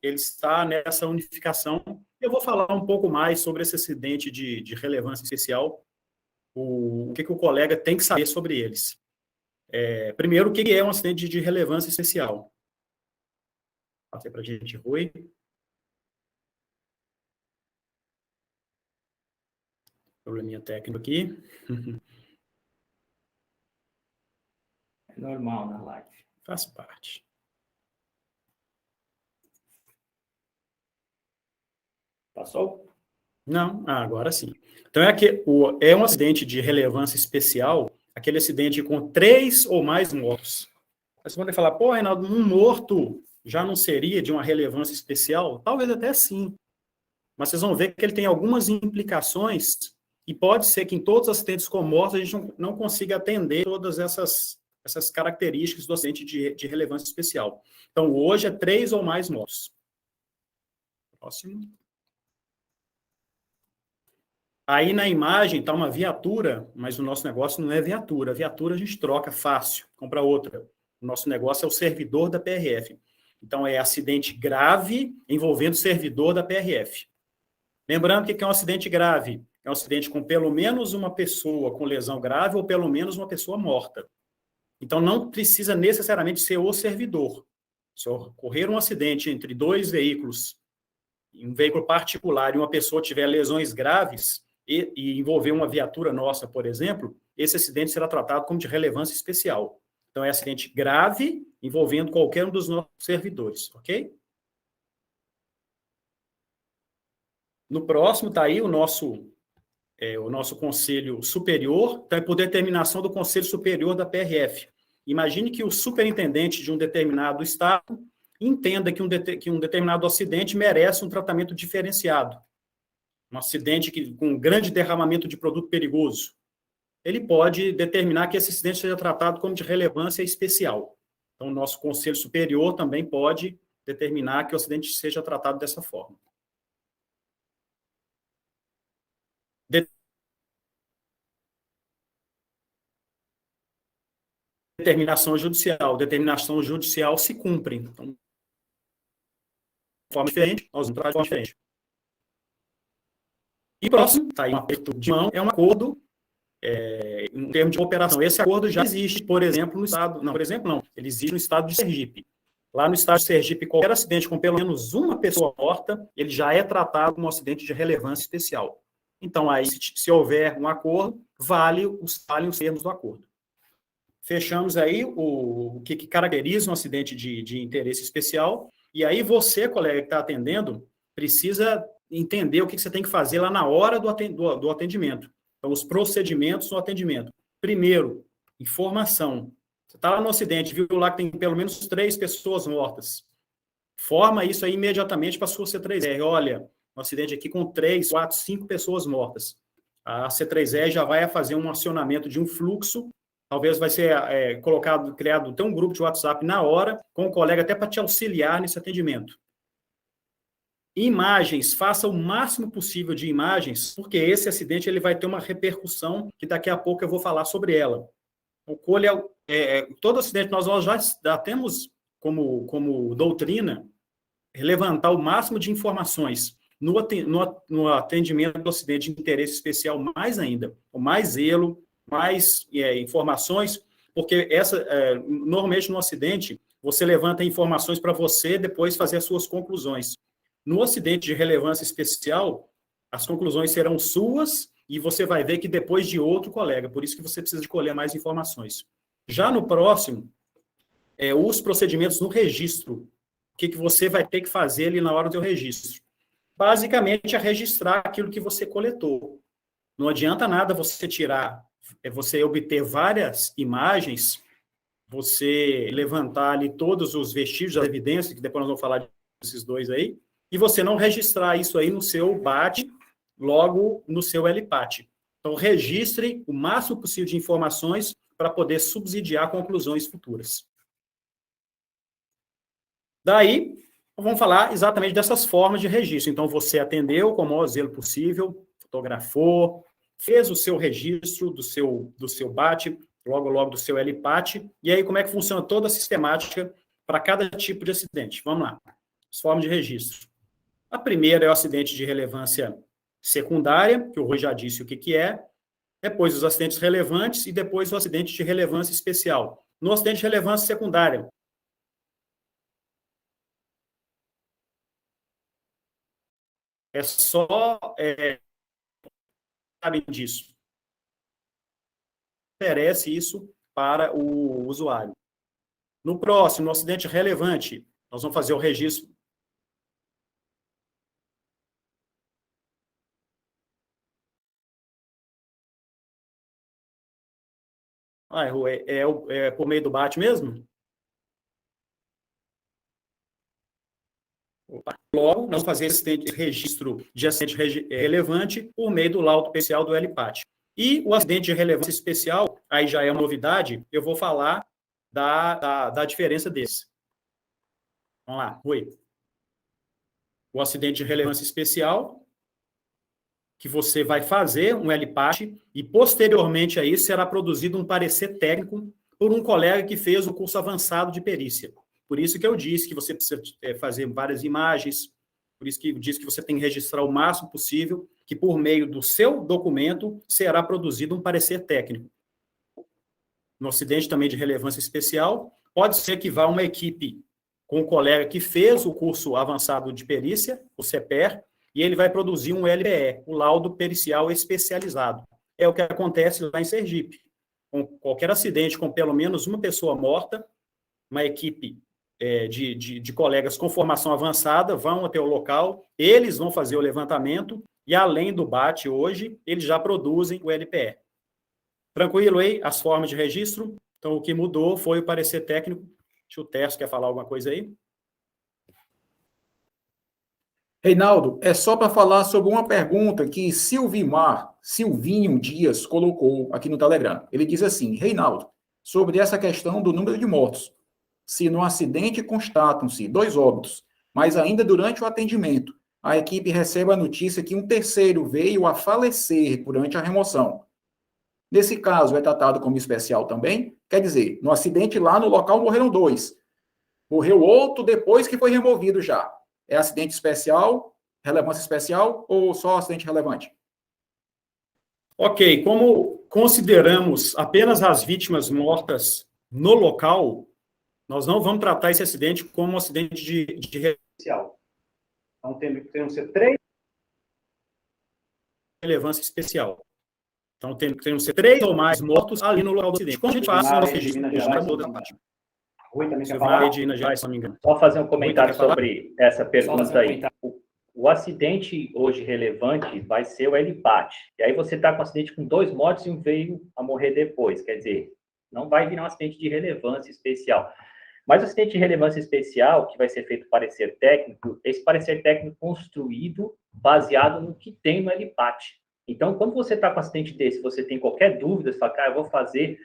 ele está nessa unificação. Eu vou falar um pouco mais sobre esse acidente de relevância especial, o que o colega tem que saber sobre eles. Primeiro, o que é um acidente de relevância especial? Passei para a gente, Rui. Probleminha técnico aqui. É normal na live. Faz parte. Passou? Não, agora sim. Então, é um acidente de relevância especial, aquele acidente com 3 ou mais mortos. Mas você pode falar, pô, Reinaldo, um morto já não seria de uma relevância especial? Talvez até sim. Mas vocês vão ver que ele tem algumas implicações e pode ser que em todos os acidentes com mortos a gente não consiga atender todas essas características do acidente de relevância especial. Então, hoje é 3 ou mais mortos. Próximo. Aí na imagem está uma viatura, mas o nosso negócio não é viatura. A viatura a gente troca fácil, compra outra. O nosso negócio é o servidor da PRF. Então, é acidente grave envolvendo o servidor da PRF. Lembrando que é um acidente grave. É um acidente com pelo menos uma pessoa com lesão grave ou pelo menos uma pessoa morta. Então, não precisa necessariamente ser o servidor. Se ocorrer um acidente entre dois veículos, um veículo particular e uma pessoa tiver lesões graves e envolver uma viatura nossa, por exemplo, esse acidente será tratado como de relevância especial. Então, é acidente grave envolvendo qualquer um dos nossos servidores, ok? No próximo está aí o nosso Conselho Superior, então é por determinação do Conselho Superior da PRF. Imagine que o superintendente de um determinado estado entenda que um determinado acidente merece um tratamento diferenciado. Um acidente com um grande derramamento de produto perigoso. Ele pode determinar que esse acidente seja tratado como de relevância especial. Então, o nosso Conselho Superior também pode determinar que o acidente seja tratado dessa forma. Determinação judicial se cumpre. Então, de forma diferente, nós vamos tratar de forma diferente. E próximo, está aí um aperto de mão, é um acordo em termos de cooperação. Esse acordo já existe, por exemplo, no estado... Não, por exemplo, não. Ele existe no estado de Sergipe. Lá no estado de Sergipe, qualquer acidente com pelo menos uma pessoa morta, ele já é tratado como um acidente de relevância especial. Então, aí, se houver um acordo, valem os termos do acordo. Fechamos aí o que caracteriza um acidente de interesse especial. E aí você, colega que está atendendo, precisa entender o que você tem que fazer lá na hora do atendimento. Então, os procedimentos no atendimento. Primeiro, informação. Você está lá no acidente, viu lá que tem pelo menos 3 pessoas mortas. Forma isso aí imediatamente para a sua C3R. Olha, um acidente aqui com 3, 4, 5 pessoas mortas. A C3R já vai fazer um acionamento de um fluxo. Talvez vai ser criado até um grupo de WhatsApp na hora, com o colega até para te auxiliar nesse atendimento. Imagens, faça o máximo possível de imagens, porque esse acidente ele vai ter uma repercussão que daqui a pouco eu vou falar sobre ela. Todo acidente nós já temos como doutrina levantar o máximo de informações. No atendimento do acidente de interesse especial, mais ainda, com mais zelo, mais informações, porque normalmente no acidente você levanta informações para você depois fazer as suas conclusões. No acidente de relevância especial, as conclusões serão suas e você vai ver que depois de outro colega, por isso que você precisa de colher mais informações. Já no próximo, os procedimentos no registro, o que você vai ter que fazer ali na hora do registro? Basicamente, é registrar aquilo que você coletou. Não adianta nada você obter várias imagens, você levantar ali todos os vestígios da evidência, que depois nós vamos falar desses dois aí, e você não registrar isso aí no seu BAT, logo no seu LPAT. Então, registre o máximo possível de informações para poder subsidiar conclusões futuras. Daí, vamos falar exatamente dessas formas de registro. Então, você atendeu com o maior zelo possível, fotografou, fez o seu registro do seu BAT, logo do seu LPAT, e aí como é que funciona toda a sistemática para cada tipo de acidente. Vamos lá. As formas de registro. A primeira é o acidente de relevância secundária, que o Rui já disse o que é, depois os acidentes relevantes e depois o acidente de relevância especial. No acidente de relevância secundária, é só sabem disso. Oferece isso para o usuário. No próximo, no acidente relevante, nós vamos fazer o registro. É por meio do BAT mesmo? Opa. Logo, nós vamos fazer esse registro de acidente relevante por meio do laudo especial do LPAT. E o acidente de relevância especial, aí já é uma novidade, eu vou falar da diferença desse. Vamos lá, Rui. O acidente de relevância especial, que você vai fazer um LPAT e, posteriormente a isso, será produzido um parecer técnico por um colega que fez o curso avançado de perícia. Por isso que eu disse que você precisa fazer várias imagens, por isso que eu disse que você tem que registrar o máximo possível, que por meio do seu documento será produzido um parecer técnico. No acidente também de relevância especial, pode ser que vá uma equipe com um colega que fez o curso avançado de perícia, o CEPER, e ele vai produzir um LPE, o laudo pericial especializado. É o que acontece lá em Sergipe. Com qualquer acidente com pelo menos uma pessoa morta, uma equipe de colegas com formação avançada vão até o local, eles vão fazer o levantamento, e além do BAT hoje, eles já produzem o LPE. Tranquilo aí? As formas de registro? Então, o que mudou foi o parecer técnico. O Terço quer falar alguma coisa aí? Reinaldo, é só para falar sobre uma pergunta que Silvinho Dias colocou aqui no Telegram. Ele diz assim: Reinaldo, sobre essa questão do número de mortos. Se no acidente constatam-se 2 óbitos, mas ainda durante o atendimento, a equipe recebe a notícia que um terceiro veio a falecer durante a remoção. Nesse caso, é tratado como especial também? Quer dizer, no acidente lá no local morreram 2. Morreu outro depois que foi removido já. É acidente especial, relevância especial ou só acidente relevante? Ok, como consideramos apenas as vítimas mortas no local, nós não vamos tratar esse acidente como um acidente de especial. Então, tem que ser 3 relevância especial. Então, tem que ser 3 ou mais mortos ali no local do acidente. Quando a gente faz o nosso registro, Rui também você quer vai falar? de Minas Gerais, se não me engano. Só fazer um comentário Rui, sobre essa pergunta aí. O acidente hoje relevante vai ser o LPAT. E aí você está com um acidente com 2 mortos e um veio a morrer depois. Quer dizer, não vai virar um acidente de relevância especial. Mas o acidente de relevância especial, que vai ser feito parecer técnico, esse parecer técnico construído baseado no que tem no LPAT. Então, quando você está com um acidente desse, você tem qualquer dúvida, você fala, cara, eu vou fazer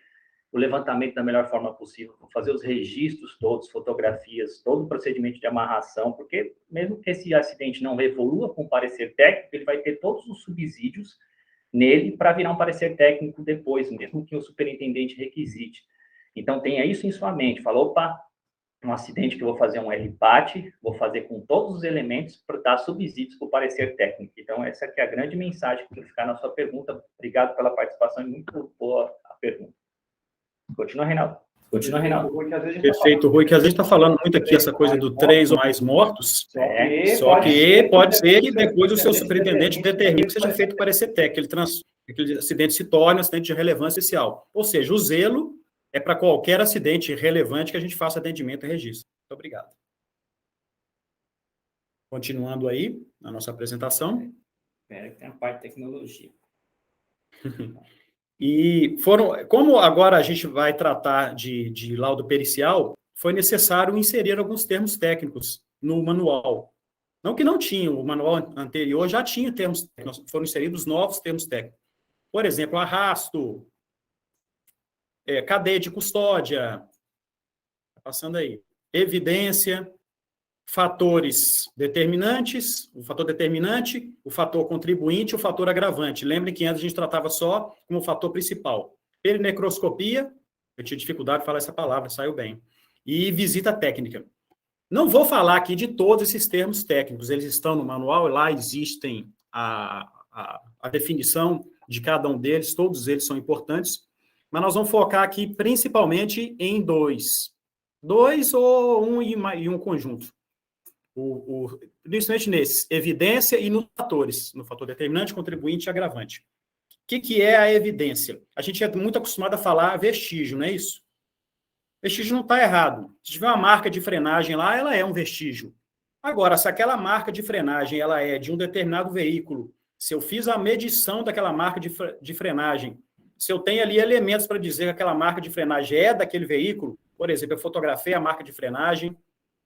o levantamento da melhor forma possível, vou fazer os registros todos, fotografias, todo o procedimento de amarração, porque mesmo que esse acidente não evolua com parecer técnico, ele vai ter todos os subsídios nele para virar um parecer técnico depois, mesmo que o superintendente requisite. Então, tenha isso em sua mente. Fala, opa, um acidente que eu vou fazer um LPAT, vou fazer com todos os elementos para dar subsídios para o parecer técnico. Então, essa aqui é a grande mensagem que vai ficar na sua pergunta. Obrigado pela participação, é muito boa a pergunta. Continua, Reinaldo. Perfeito, Rui, que a gente está falando muito aqui essa coisa do 3 ou mais mortos, só que pode ser que depois o seu superintendente determine que seja feito o parecer técnico, aquele acidente se torne um acidente de relevância especial. Ou seja, o zelo é para qualquer acidente relevante que a gente faça atendimento e registro. Muito obrigado. Continuando aí, na nossa apresentação. Espera que tem a parte de tecnologia. E como agora a gente vai tratar de laudo pericial, foi necessário inserir alguns termos técnicos no manual. Não que não tinha, o manual anterior já tinha termos técnicos, foram inseridos novos termos técnicos. Por exemplo, arrasto, cadeia de custódia, passando aí, evidência, fatores determinantes, o fator determinante, o fator contribuinte e o fator agravante. Lembrem que antes a gente tratava só como fator principal. Perinecroscopia, eu tinha dificuldade de falar essa palavra, saiu bem. E visita técnica. Não vou falar aqui de todos esses termos técnicos, eles estão no manual, lá existem a definição de cada um deles, todos eles são importantes, mas nós vamos focar aqui principalmente em 2. 2 ou um e um conjunto. Principalmente nesses, evidência e nos fatores, no fator determinante, contribuinte e agravante. O que é a evidência? A gente é muito acostumado a falar vestígio, não é isso? Vestígio não está errado. Se tiver uma marca de frenagem lá, ela é um vestígio. Agora, se aquela marca de frenagem ela é de um determinado veículo, se eu fiz a medição daquela marca de frenagem, se eu tenho ali elementos para dizer que aquela marca de frenagem é daquele veículo, por exemplo, eu fotografei a marca de frenagem,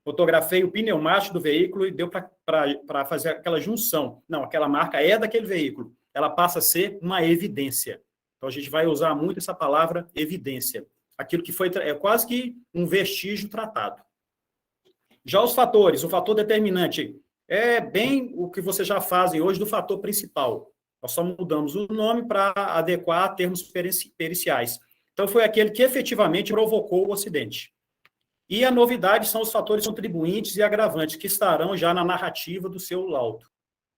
fotografei o pneumático do veículo e deu para fazer aquela junção. Não, aquela marca é daquele veículo. Ela passa a ser uma evidência. Então, a gente vai usar muito essa palavra evidência. Aquilo que é quase que um vestígio tratado. Já os fatores, o fator determinante é bem o que vocês já fazem hoje do fator principal. Nós só mudamos o nome para adequar a termos periciais. Então, foi aquele que efetivamente provocou o acidente. E a novidade são os fatores contribuintes e agravantes, que estarão já na narrativa do seu laudo.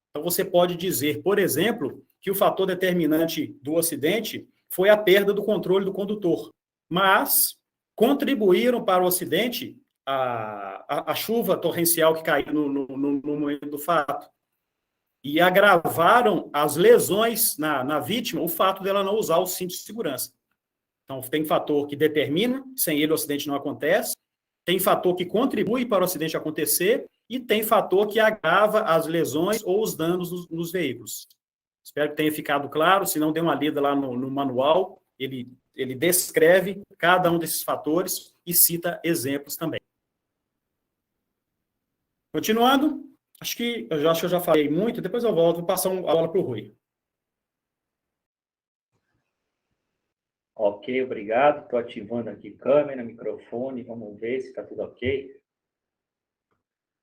Então, você pode dizer, por exemplo, que o fator determinante do acidente foi a perda do controle do condutor, mas contribuíram para o acidente a chuva torrencial que caiu no momento do fato, e agravaram as lesões na vítima o fato dela não usar o cinto de segurança. Então, tem fator que determina, sem ele o acidente não acontece, tem fator que contribui para o acidente acontecer e tem fator que agrava as lesões ou os danos nos veículos. Espero que tenha ficado claro. Se não, dê uma lida lá no manual, ele descreve cada um desses fatores e cita exemplos também. Continuando, acho que eu já falei muito, depois eu volto, vou passar a bola para o Rui. Ok, obrigado. Estou ativando aqui câmera, microfone, vamos ver se está tudo ok.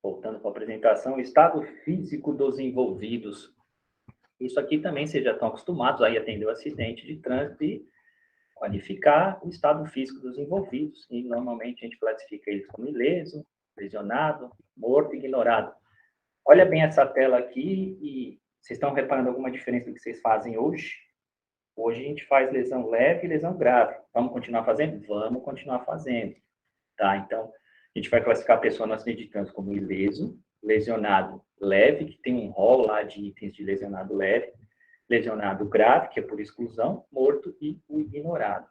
Voltando para a apresentação, estado físico dos envolvidos. Isso aqui também vocês já estão acostumados a atender o acidente de trânsito e qualificar o estado físico dos envolvidos. E normalmente a gente classifica eles como ileso, lesionado, morto, ignorado. Olha bem essa tela aqui e vocês estão reparando alguma diferença do que vocês fazem hoje? Hoje a gente faz lesão leve e lesão grave. Vamos continuar fazendo? Vamos continuar fazendo. Tá? Então, a gente vai classificar a pessoa no acidente de trânsito como ileso, lesionado leve, que tem um rol lá de itens de lesionado leve, lesionado grave, que é por exclusão, morto e o ignorado.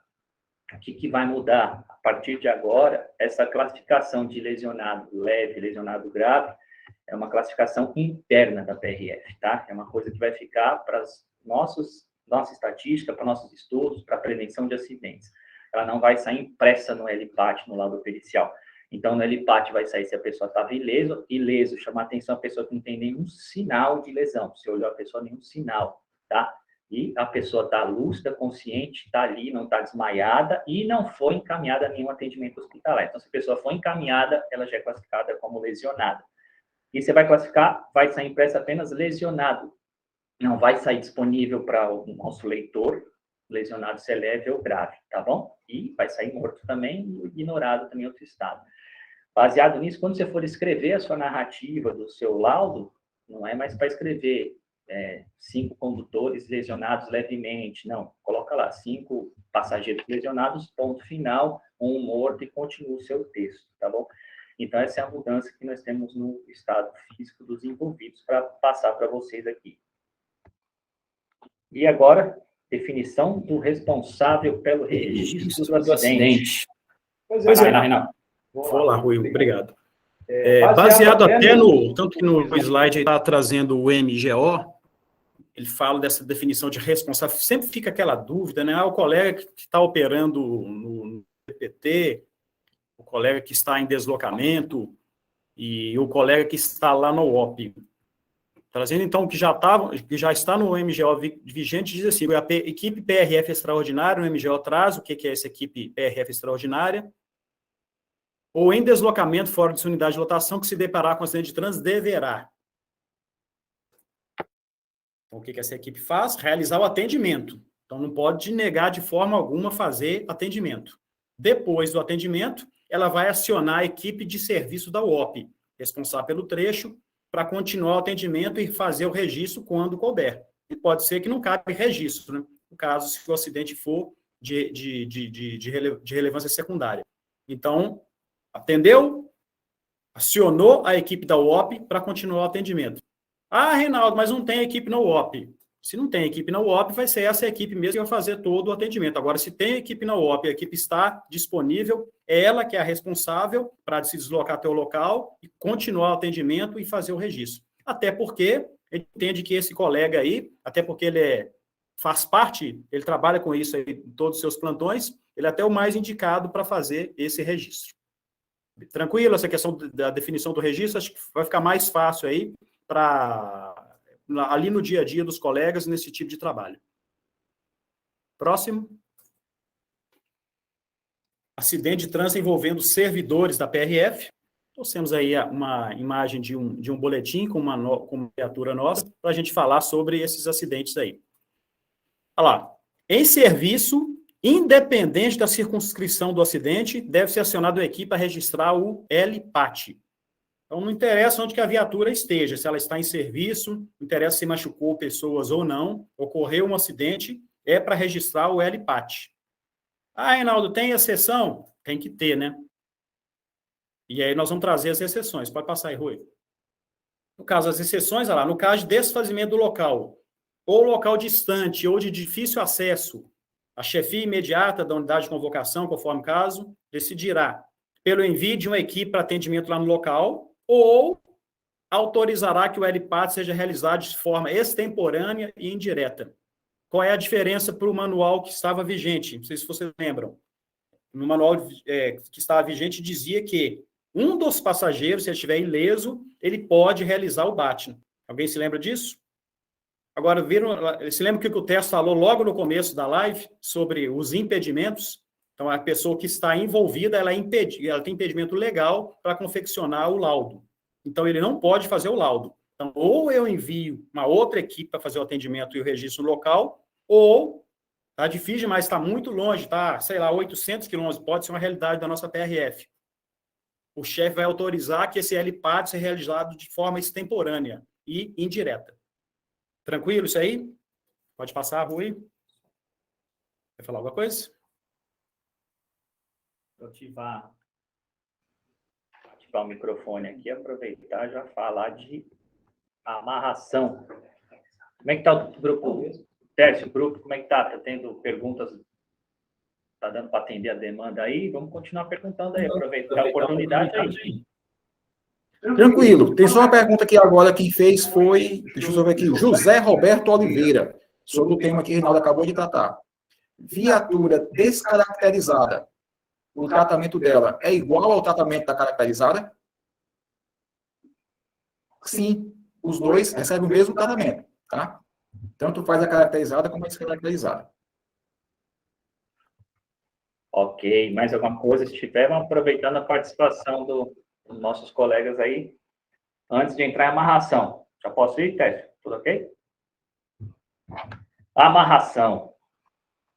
O que vai mudar a partir de agora? Essa classificação de lesionado leve e lesionado grave é uma classificação interna da PRF, tá? É uma coisa que vai ficar para nossa estatística, para nossos estudos, para a prevenção de acidentes. Ela não vai sair impressa no LPAT, no laudo pericial. Então, no LPAT vai sair se a pessoa estava ileso, chama a atenção a pessoa que não tem nenhum sinal de lesão. Você olhou a pessoa, nenhum sinal, tá? E a pessoa está lúcida, consciente, está ali, não está desmaiada e não foi encaminhada a nenhum atendimento hospitalar. Então, se a pessoa foi encaminhada, ela já é classificada como lesionada. E você vai classificar, vai sair impressa apenas lesionado. Não vai sair disponível para o nosso leitor lesionado se é leve ou grave, tá bom? E vai sair morto também e ignorado também em outro estado. Baseado nisso, quando você for escrever a sua narrativa do seu laudo, não é mais para escrever 5 condutores lesionados levemente, não. Coloca lá, 5 passageiros lesionados, ponto final, 1 morto e continua o seu texto, tá bom? Então, essa é a mudança que nós temos no estado físico dos envolvidos para passar para vocês aqui. E agora, definição do responsável pelo registro do acidente. Pois é, Reinaldo. Vou lá, Rui, obrigado. Baseado até tanto que no slide ele está trazendo o MGO, ele fala dessa definição de responsável, sempre fica aquela dúvida, né? O colega que está operando no PPT, o colega que está em deslocamento e o colega que está lá no OP. Trazendo, então, que já está no MGO vigente, diz assim, a equipe PRF extraordinária, o MGO traz o que é essa equipe PRF extraordinária, ou em deslocamento fora de sua unidade de lotação, que se deparar com acidente de trânsito, deverá. Então, o que essa equipe faz? Realizar o atendimento. Então, não pode negar de forma alguma fazer atendimento. Depois do atendimento, ela vai acionar a equipe de serviço da UOP, responsável pelo trecho, para continuar o atendimento e fazer o registro quando couber. E pode ser que não cabe registro, né? No caso, se o acidente for de relevância secundária. Então, atendeu, acionou a equipe da UOP para continuar o atendimento. Ah, Reinaldo, mas não tem equipe na UOP. Se não tem equipe na UOP, vai ser essa equipe mesmo que vai fazer todo o atendimento. Agora, se tem equipe na UOP, a equipe está disponível, é ela que é a responsável para se deslocar até o local e continuar o atendimento e fazer o registro. Até porque ele entende que esse colega aí, até porque ele faz parte, ele trabalha com isso aí em todos os seus plantões, ele é até o mais indicado para fazer esse registro. Tranquilo, essa questão da definição do registro, acho que vai ficar mais fácil aí ali no dia a dia dos colegas nesse tipo de trabalho. Próximo. Acidente de trânsito envolvendo servidores da PRF. trouxemos aí uma imagem de um boletim com uma criatura nossa para a gente falar sobre esses acidentes aí. Olha lá. Em serviço, independente da circunscrição do acidente, deve ser acionada a equipe para registrar o LPAT. Então, não interessa onde que a viatura esteja, se ela está em serviço, não interessa se machucou pessoas ou não, ocorreu um acidente, é para registrar o LPAT. Ah, Reinaldo, tem exceção? Tem que ter, né? E aí nós vamos trazer as exceções. Pode passar aí, Rui. No caso das exceções, olha lá, no caso de desfazimento do local, ou local distante, ou de difícil acesso, a chefia imediata da unidade de convocação, conforme o caso, decidirá pelo envio de uma equipe para atendimento lá no local, ou autorizará que o LPAT seja realizado de forma extemporânea e indireta. Qual é a diferença para o manual que estava vigente? Não sei se vocês lembram. No manual que estava vigente dizia que um dos passageiros, se ele estiver ileso, ele pode realizar o BAT. Alguém se lembra disso? Agora, se lembra o que o Tess falou logo no começo da live sobre os impedimentos? Então, a pessoa que está envolvida, ela tem impedimento legal para confeccionar o laudo. Então, ele não pode fazer o laudo. Então, ou eu envio uma outra equipe para fazer o atendimento e o registro local, ou está difícil, mas está muito longe, está, sei lá, 800 quilômetros, pode ser uma realidade da nossa PRF. O chefe vai autorizar que esse LPAT seja realizado de forma extemporânea e indireta. Tranquilo isso aí? Pode passar, Rui. Quer falar alguma coisa? Vou ativar o microfone aqui, aproveitar e já falar de amarração. Como é que está o grupo? Tércio, o grupo, como é que está? Está tendo perguntas? Está dando para atender a demanda aí? Vamos continuar perguntando aí, aproveitar a oportunidade aí. Tranquilo. Tem só uma pergunta aqui agora. Quem fez foi, deixa eu só ver aqui, José Roberto Oliveira, sobre o tema que o Reinaldo acabou de tratar. Viatura descaracterizada, o tratamento dela é igual ao tratamento da caracterizada? Sim, os dois recebem o mesmo tratamento, tá? Tanto faz a caracterizada como a descaracterizada. Ok, mais alguma coisa? Se tiver, vamos aproveitando a participação dos nossos colegas aí, antes de entrar em amarração. Já posso ir, Tércio? Tudo ok? Amarração.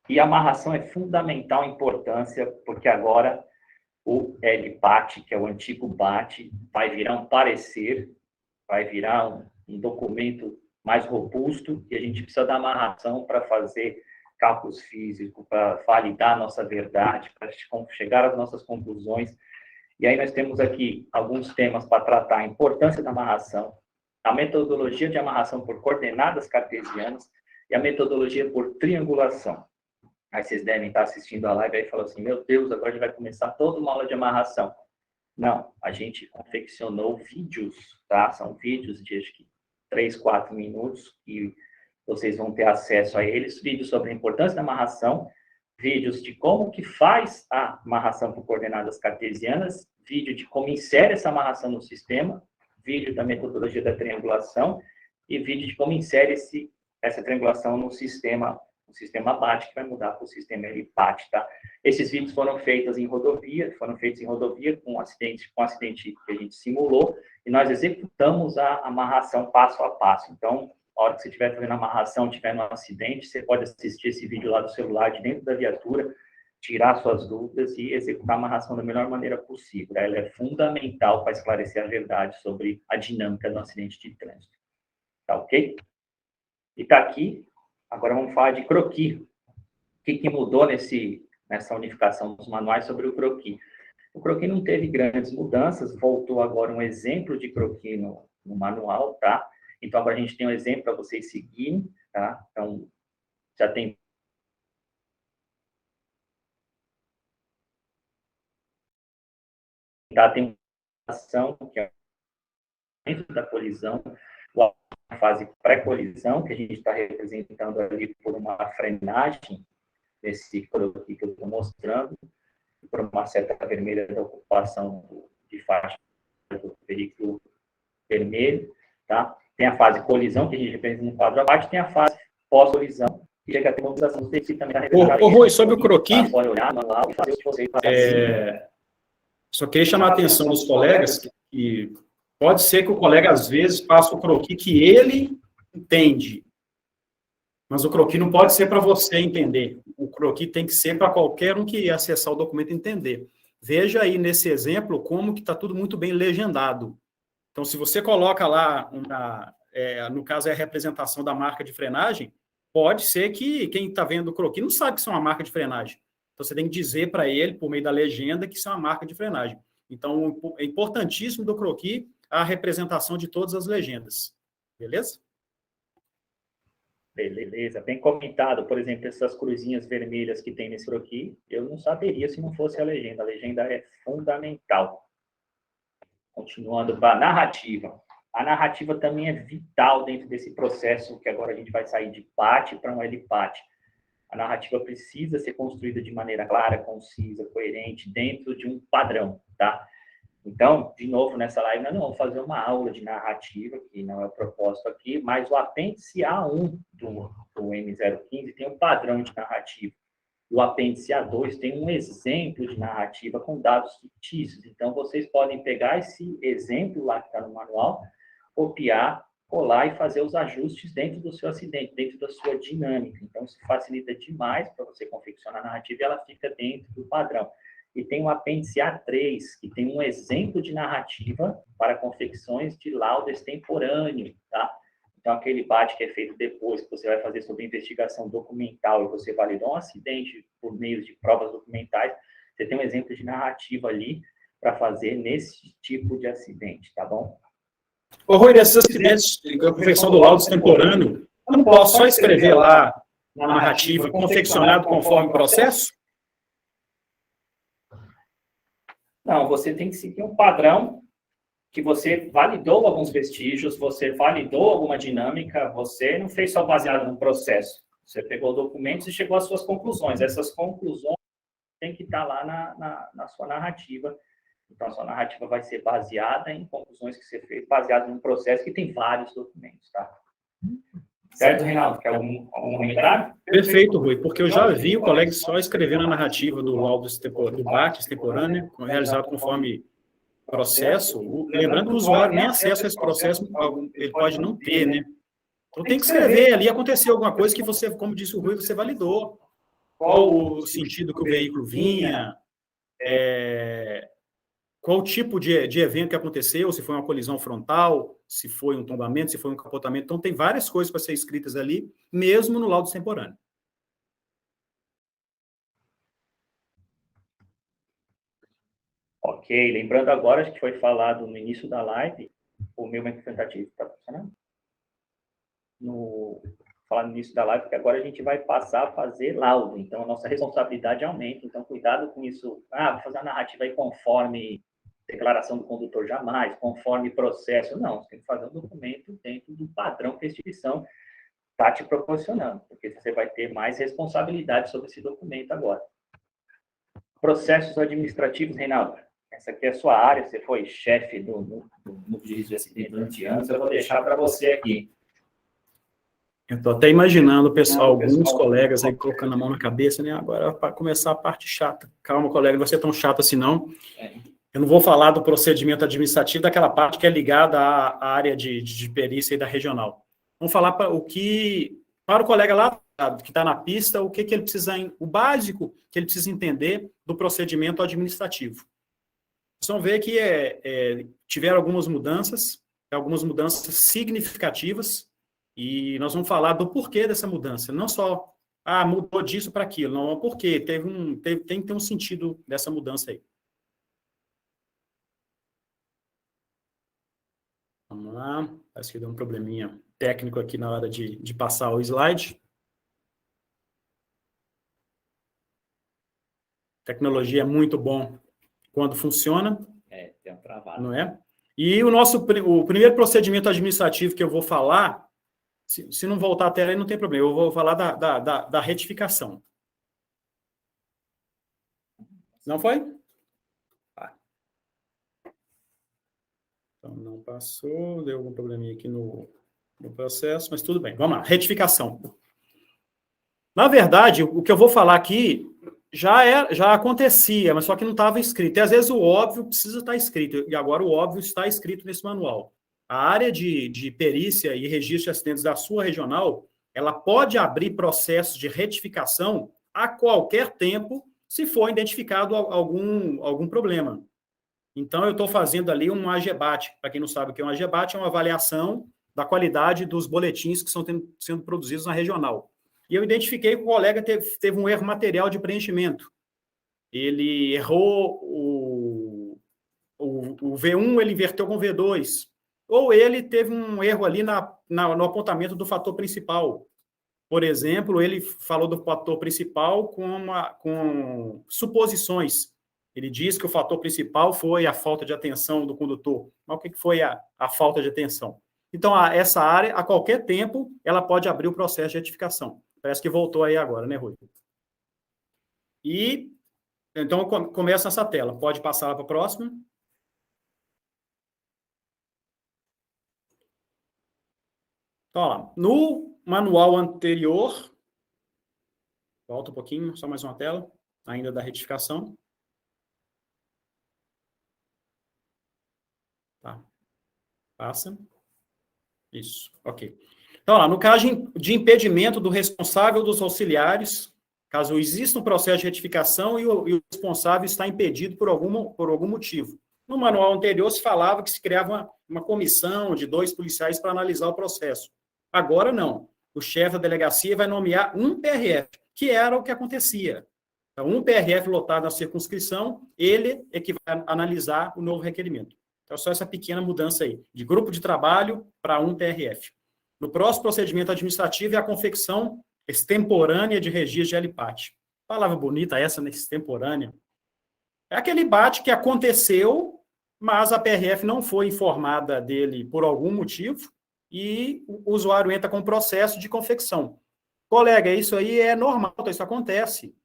E a amarração é fundamental importância, porque agora o LPAT, que é o antigo BAT, vai virar um parecer, vai virar um documento mais robusto, e a gente precisa da amarração para fazer cálculos físicos, para validar a nossa verdade, para chegar às nossas conclusões. E aí nós temos aqui alguns temas para tratar: a importância da amarração, a metodologia de amarração por coordenadas cartesianas e a metodologia por triangulação. Aí vocês devem estar assistindo a live e falam assim, meu Deus, agora a gente vai começar toda uma aula de amarração. Não, a gente confeccionou vídeos, tá? São vídeos de, acho que, 3, 4 minutos, e vocês vão ter acesso a eles. Vídeos sobre a importância da amarração, vídeos de como que faz a amarração por coordenadas cartesianas, vídeo de como insere essa amarração no sistema, vídeo da metodologia da triangulação e vídeo de como insere essa triangulação no sistema BAT, que vai mudar para o sistema LPAT, tá? Esses vídeos foram feitos em rodovia, com um acidente que a gente simulou, e nós executamos a amarração passo a passo. Então, a hora que você estiver fazendo a amarração, estiver no acidente, você pode assistir esse vídeo lá do celular, de dentro da viatura, tirar suas dúvidas e executar a amarração da melhor maneira possível. Ela é fundamental para esclarecer a verdade sobre a dinâmica do acidente de trânsito. Tá ok? E tá aqui. Agora vamos falar de croquis. O que mudou nessa unificação dos manuais sobre o croquis? O croquis não teve grandes mudanças, voltou agora um exemplo de croquis no manual, tá? Então, agora a gente tem um exemplo para vocês seguirem, tá? Então, já tem... Tem uma ação, que é dentro da colisão, a fase pré-colisão, que a gente está representando ali por uma frenagem, nesse croquis que eu estou mostrando, por uma seta vermelha da ocupação de faixa do veículo vermelho, tá? Tem a fase colisão, que a gente representa no quadro abaixo, tem a fase pós-colisão, que chega a ter mobilização do tecido também. Ô, Rui, sobre o croquis, pode olhar, manual, e fazer o que você faz. Só queria chamar a atenção dos colegas que pode ser que o colega, às vezes, faça o croquis que ele entende, mas o croquis não pode ser para você entender. O croquis tem que ser para qualquer um que acessar o documento entender. Veja aí nesse exemplo como que está tudo muito bem legendado. Então, se você coloca lá, no caso é a representação da marca de frenagem, pode ser que quem está vendo o croquis não sabe que isso é uma marca de frenagem. Então, você tem que dizer para ele, por meio da legenda, que isso é uma marca de frenagem. Então, é importantíssimo do croquis a representação de todas as legendas. Beleza? Beleza, bem comentado. Por exemplo, essas cruzinhas vermelhas que tem nesse croquis, eu não saberia se não fosse a legenda. A legenda é fundamental. Continuando para a narrativa. A narrativa também é vital dentro desse processo, que agora a gente vai sair de PAT para um LPAT. A narrativa precisa ser construída de maneira clara, concisa, coerente, dentro de um padrão, tá? Então, de novo, nessa live, nós não vamos fazer uma aula de narrativa, que não é o propósito aqui, mas o apêndice A1 do M015 tem um padrão de narrativa. O apêndice A2 tem um exemplo de narrativa com dados fictícios. Então, vocês podem pegar esse exemplo lá que está no manual, copiar, colar e fazer os ajustes dentro do seu acidente, dentro da sua dinâmica. Então, isso facilita demais para você confeccionar a narrativa e ela fica dentro do padrão. E tem o apêndice A3, que tem um exemplo de narrativa para confecções de laudo extemporâneo, tá? Então, aquele BAT que é feito depois, que você vai fazer sobre investigação documental e você validou um acidente por meio de provas documentais, você tem um exemplo de narrativa ali para fazer nesse tipo de acidente, tá bom? Ô, Rui, esses acidentes de confecção do laudo extemporâneo, eu não posso só escrever lá na narrativa confeccionado conforme o processo? Não, você tem que seguir um padrão que você validou alguns vestígios, você validou alguma dinâmica, você não fez só baseado no processo. Você pegou documentos e chegou às suas conclusões. Essas conclusões têm que estar lá na sua narrativa. Então, a sua narrativa vai ser baseada em conclusões que você fez, baseado num processo que tem vários documentos, tá? Certo, Reinaldo? Quer algum comentário? Perfeito, Rui, porque eu já vi o colega só escrevendo a narrativa do laudo do BAT extemporâneo, realizado conforme processo. Lembrando que o usuário nem acesso a esse processo, ele pode não ter, né? Então tem que escrever ali, aconteceu alguma coisa que você, como disse o Rui, você validou. Qual o sentido que o veículo vinha, qual o tipo de evento que aconteceu, se foi uma colisão frontal, se foi um tombamento, se foi um capotamento. Então, tem várias coisas para ser escritas ali, mesmo no laudo extemporâneo. Ok, lembrando agora que foi falado no início da live, o meu método tentativo está funcionando? Falar no início da live, porque agora a gente vai passar a fazer laudo, então a nossa responsabilidade aumenta, então cuidado com isso. Vou fazer a narrativa aí conforme declaração do condutor, jamais, conforme processo, não, você tem que fazer um documento dentro do padrão que a instituição está te proporcionando, porque você vai ter mais responsabilidade sobre esse documento agora. Processos administrativos, Reinaldo, essa aqui é a sua área, você foi chefe do núcleo de risco de acidente durante anos, eu vou deixar para você aqui. Eu estou até imaginando, pessoal, alguns colegas aí colocando a mão na cabeça, né? Agora, para começar a parte chata. Calma, colega, não vai ser tão chato assim, não. Eu não vou falar do procedimento administrativo, daquela parte que é ligada à área de perícia e da regional. Vamos falar para o colega lá, que está na pista, o que ele precisa, o básico que ele precisa entender do procedimento administrativo. Vocês vão ver que tiveram algumas mudanças significativas, e nós vamos falar do porquê dessa mudança. Não só, mudou disso para aquilo, não, porque tem que ter um sentido dessa mudança aí. Vamos lá, parece que deu um probleminha técnico aqui na hora de passar o slide. Tecnologia é muito bom quando funciona. Tem um travado. Não é? E o primeiro procedimento administrativo que eu vou falar, se não voltar a tela aí não tem problema, eu vou falar da retificação. Não foi? Então, não passou, deu algum probleminha aqui no processo, mas tudo bem. Vamos lá, retificação. Na verdade, o que eu vou falar aqui já acontecia, mas só que não estava escrito. E às vezes o óbvio precisa estar escrito, e agora o óbvio está escrito nesse manual. A área de perícia e registro de acidentes da sua regional, ela pode abrir processos de retificação a qualquer tempo, se for identificado algum problema. Então, eu estou fazendo ali um AGBAT. Para quem não sabe o que é um AGBAT, é uma avaliação da qualidade dos boletins que estão sendo produzidos na regional. E eu identifiquei que o colega teve um erro material de preenchimento. Ele errou o V1, ele inverteu com o V2. Ou ele teve um erro ali no apontamento do fator principal. Por exemplo, ele falou do fator principal com suposições. Ele diz que o fator principal foi a falta de atenção do condutor. Mas o que foi a falta de atenção? Então, essa área, a qualquer tempo, ela pode abrir o processo de retificação. Parece que voltou aí agora, né, Rui? E, então, começa essa tela. Pode passar para a próxima. Então, ó, no manual anterior, volta um pouquinho, só mais uma tela, ainda da retificação. Tá. Passa. Isso, ok. Então, lá, no caso de impedimento do responsável dos auxiliares, caso exista um processo de retificação e o responsável está impedido por algum motivo. No manual anterior se falava que se criava uma comissão de 2 policiais para analisar o processo. Agora não. O chefe da delegacia vai nomear um PRF, que era o que acontecia. Então, um PRF lotado na circunscrição, ele é que vai analisar o novo requerimento. Então, só essa pequena mudança aí, de grupo de trabalho para um PRF. No próximo procedimento administrativo é a confecção extemporânea de registro de LPAT. Palavra bonita essa, né? Extemporânea. É aquele BAT que aconteceu, mas a PRF não foi informada dele por algum motivo e o usuário entra com o processo de confecção. Colega, isso aí é normal, isso acontece.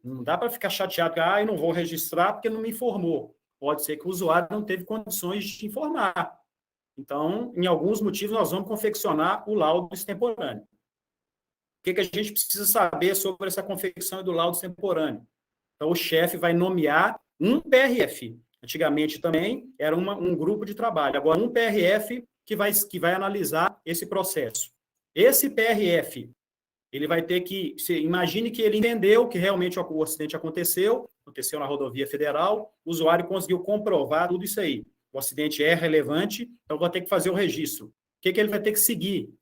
Não dá para ficar chateado, eu não vou registrar porque não me informou. Pode ser que o usuário não teve condições de informar. Então, em alguns motivos, nós vamos confeccionar o laudo extemporâneo. O que a gente precisa saber sobre essa confecção do laudo extemporâneo? Então, o chefe vai nomear um PRF. Antigamente também era um grupo de trabalho. Agora, um PRF que vai analisar esse processo. Esse PRF, ele vai ter que... Imagine que ele entendeu que realmente o acidente aconteceu na rodovia federal, o usuário conseguiu comprovar tudo isso aí. O acidente é relevante, então vou ter que fazer o registro. O que ele vai ter que seguir?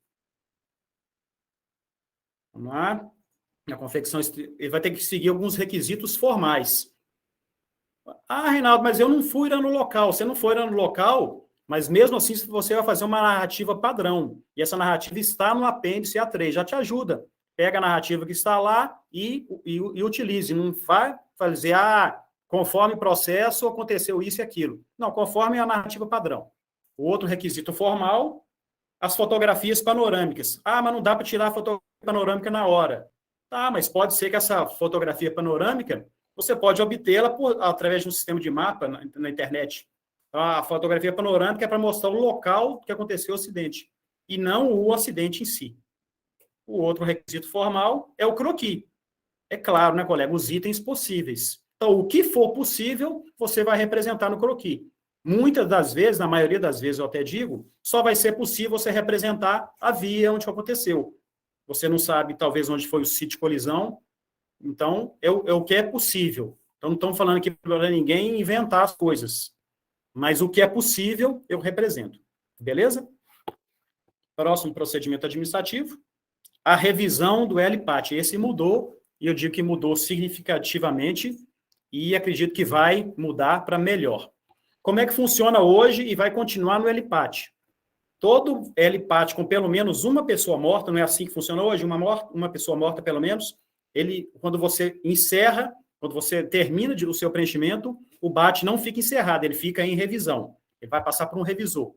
Vamos lá. Na confecção, ele vai ter que seguir alguns requisitos formais. Reinaldo, mas eu não fui lá no local. Você não foi lá no local, mas mesmo assim você vai fazer uma narrativa padrão. E essa narrativa está no apêndice A3, já te ajuda. Pega a narrativa que está lá e utilize. Não vai fazer, conforme o processo, aconteceu isso e aquilo. Não, conforme a narrativa padrão. O outro requisito formal, as fotografias panorâmicas. Mas não dá para tirar a fotografia panorâmica na hora. Tá, mas pode ser que essa fotografia panorâmica, você pode obtê-la através de um sistema de mapa na internet. A fotografia panorâmica é para mostrar o local que aconteceu o acidente, e não o acidente em si. O outro requisito formal é o croquis. É claro, né, colega? Os itens possíveis. Então, o que for possível, você vai representar no croquis. Muitas das vezes, na maioria das vezes, eu até digo, só vai ser possível você representar a via onde aconteceu. Você não sabe, talvez, onde foi o sítio de colisão. Então, é o que é possível. Então, não estamos falando aqui para ninguém inventar as coisas. Mas o que é possível, eu represento. Beleza? Próximo procedimento administrativo. A revisão do LPAT. Esse mudou, e eu digo que mudou significativamente, e acredito que vai mudar para melhor. Como é que funciona hoje e vai continuar no LPAT? Todo LPAT com pelo menos uma pessoa morta, não é assim que funciona hoje? Uma pessoa morta, pelo menos, quando você encerra, quando você termina o seu preenchimento, o BAT não fica encerrado, ele fica em revisão. Ele vai passar por um revisor.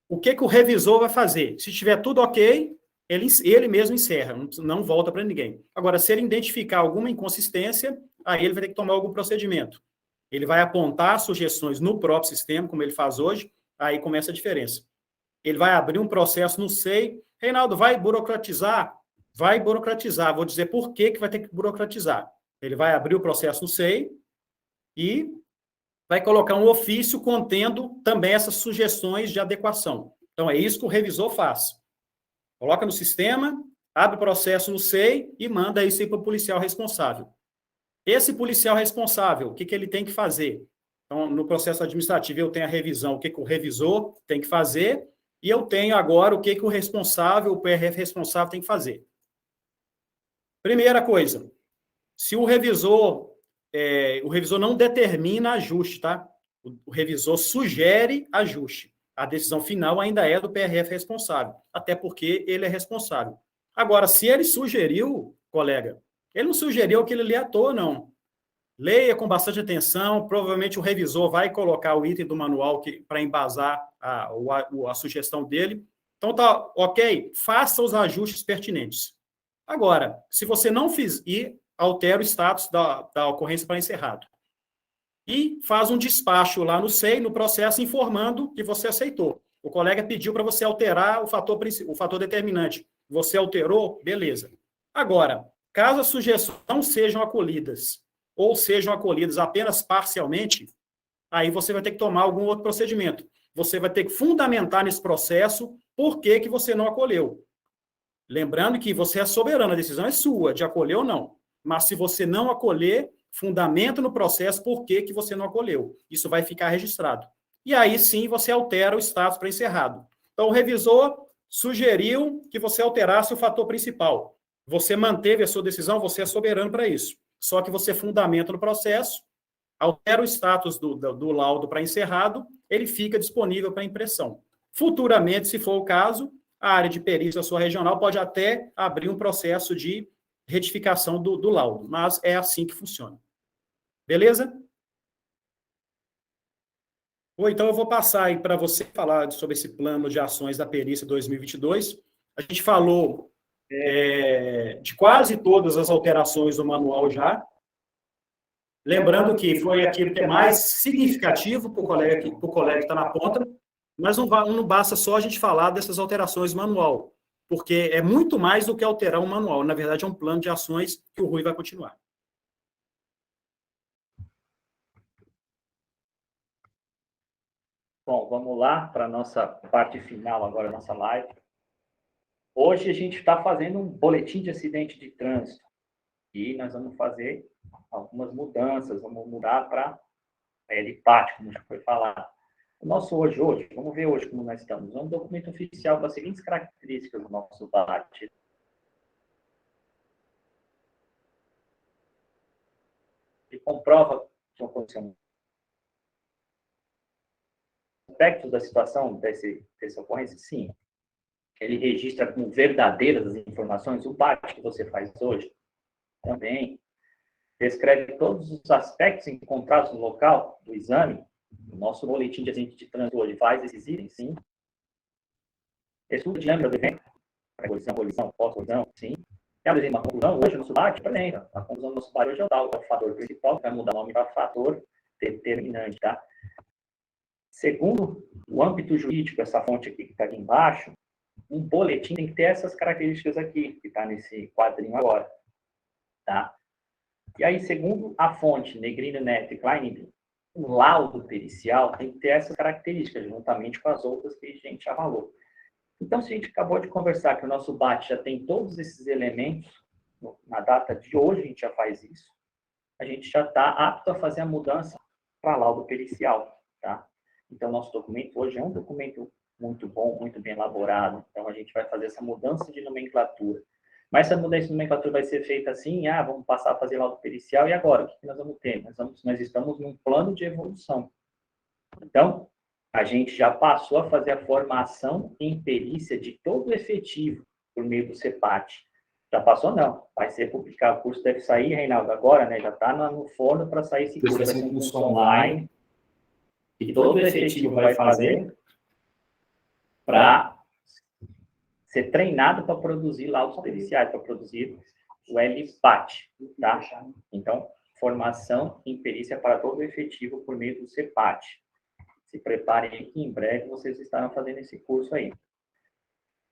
O que o revisor vai fazer? Se tiver tudo ok, ele mesmo encerra, não volta para ninguém. Agora, se ele identificar alguma inconsistência, aí ele vai ter que tomar algum procedimento. Ele vai apontar sugestões no próprio sistema, como ele faz hoje, aí começa a diferença. Ele vai abrir um processo no SEI. Reinaldo, vai burocratizar? vai burocratizar. Vou dizer por que vai ter que burocratizar. Ele vai abrir o processo no SEI e vai colocar um ofício contendo também essas sugestões de adequação. Então, é isso que o revisor faz. Coloca no sistema, abre o processo no SEI e manda isso aí para o policial responsável. Esse policial responsável, o que ele tem que fazer? Então, no processo administrativo, eu tenho a revisão, o que o revisor tem que fazer, e eu tenho agora o que o responsável, o PRF responsável tem que fazer. Primeira coisa, se o revisor não determina ajuste, tá? O revisor sugere ajuste. A decisão final ainda é do PRF responsável, até porque ele é responsável. Agora, se ele sugeriu, colega, ele não sugeriu aquilo ali à toa, não. Leia com bastante atenção, provavelmente o revisor vai colocar o item do manual para embasar a sugestão dele. Então, tá ok, faça os ajustes pertinentes. Agora, se você não fizer, altera o status da ocorrência para encerrado. E faz um despacho lá no SEI, no processo, informando que você aceitou. O colega pediu para você alterar o fator determinante. Você alterou? Beleza. Agora, caso as sugestões não sejam acolhidas, ou sejam acolhidas apenas parcialmente, aí você vai ter que tomar algum outro procedimento. Você vai ter que fundamentar nesse processo por que você não acolheu. Lembrando que você é soberano, a decisão é sua, de acolher ou não. Mas se você não acolher, fundamenta no processo por que você não acolheu. Isso vai ficar registrado. E aí sim você altera o status para encerrado. Então o revisor sugeriu que você alterasse o fator principal. Você manteve a sua decisão, você é soberano para isso. Só que você fundamenta no processo, altera o status do laudo para encerrado, ele fica disponível para impressão. Futuramente, se for o caso, a área de perícia da sua regional pode até abrir um processo de retificação do laudo, mas é assim que funciona. Beleza? Ou então eu vou passar aí para você falar sobre esse plano de ações da perícia 2022. A gente falou de quase todas as alterações do manual já. Lembrando que foi aquilo que é mais significativo para o colega que está na ponta, mas não basta só a gente falar dessas alterações do manual, porque é muito mais do que alterar um manual. Na verdade, é um plano de ações que o Rui vai continuar. Bom, vamos lá para a nossa parte final agora, nossa live. Hoje a gente está fazendo um boletim de acidente de trânsito e nós vamos fazer algumas mudanças, vamos mudar para LPAT, como já foi falado. O nosso hoje, vamos ver hoje como nós estamos. É um documento oficial com as seguintes características do nosso BAT. Ele comprova que aconteceu aspectos da situação dessa ocorrência? Sim. Ele registra como verdadeiras as informações, o BAT que você faz hoje? Também. Descreve todos os aspectos encontrados no local do exame. O nosso boletim de acidente de trânsito hoje faz esses itens? Sim. Estudo dinâmica do evento? Colisão, pós-colisão? Sim. E apresenta uma conclusão hoje no nosso BAT? Apresenta. A conclusão do nosso BAT hoje é o fator principal, que vai mudar o nome para fator determinante, tá? Segundo o âmbito jurídico, essa fonte aqui que está aqui embaixo, um boletim tem que ter essas características aqui, que está nesse quadrinho agora. Tá? E aí, segundo a fonte Negrino, Neto e Klein, o laudo pericial tem que ter essas características, juntamente com as outras que a gente já falou. Então, se a gente acabou de conversar que o nosso BAT já tem todos esses elementos, na data de hoje a gente já faz isso, a gente já está apto a fazer a mudança para laudo pericial. Tá? Então, nosso documento hoje é um documento muito bom, muito bem elaborado. Então, a gente vai fazer essa mudança de nomenclatura. Mas essa mudança de nomenclatura vai ser feita assim, vamos passar a fazer laudo pericial, e agora? O que nós vamos ter? Nós estamos num plano de evolução. Então, a gente já passou a fazer a formação em perícia de todo o efetivo por meio do CEPAT. Já passou? Não. Vai ser publicado, o curso deve sair, Reinaldo, agora, né? Já está no forno para sair esse curso. Vai ser um curso online, que todo o efetivo vai fazer para ser treinado para produzir laudos periciais, para produzir o LPAT, tá? Então, formação em perícia para todo o efetivo por meio do CEPAT. Se preparem que em breve vocês estarão fazendo esse curso aí.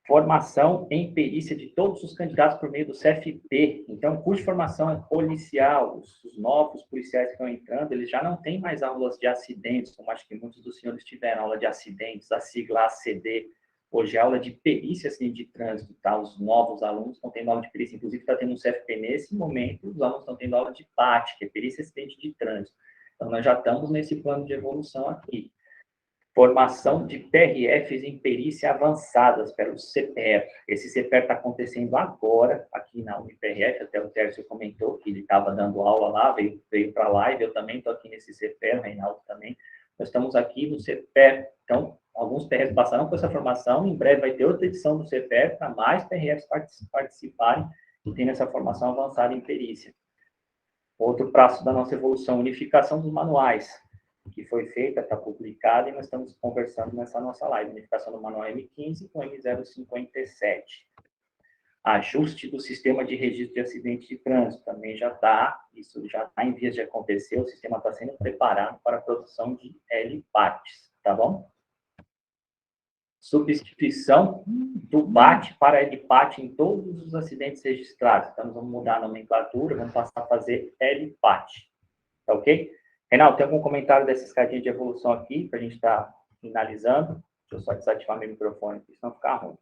Formação em perícia de todos os candidatos por meio do CFP. Então, curso de formação policial, os novos policiais que estão entrando, eles já não têm mais aulas de acidentes, como acho que muitos dos senhores tiveram aula de acidentes, a sigla ACD. Hoje é aula de perícia assim, de trânsito, tá? Os novos alunos estão tendo aula de perícia, inclusive está tendo um CFP nesse momento, os alunos estão tendo aula de PAT, que é perícia acidente de trânsito. Então, nós já estamos nesse plano de evolução aqui. Formação de PRFs em perícia avançadas pelo CPR. Esse CPR está acontecendo agora, aqui na UniPRF, até o Tércio comentou que ele estava dando aula lá, veio para a live, eu também estou aqui nesse CPR, o Reinaldo também. Nós estamos aqui no CPR, então, alguns PRFs passaram por essa formação, em breve vai ter outra edição do CPR para mais PRFs participarem e terem essa formação avançada em perícia. Outro passo da nossa evolução, unificação dos manuais, que foi feita, está publicada, e nós estamos conversando nessa nossa live, unificação do manual M15 com M057. Ajuste do sistema de registro de acidente de trânsito, também já está, isso já está em vias de acontecer, o sistema está sendo preparado para a produção de LPATs, tá bom? Substituição do BAT para LPAT em todos os acidentes registrados. Então, vamos mudar a nomenclatura, vamos passar a fazer LPAT, tá ok? Reinaldo, tem algum comentário dessa escadinha de evolução aqui, para a gente estar finalizando? Deixa eu só desativar meu microfone aqui, senão ficar ruim.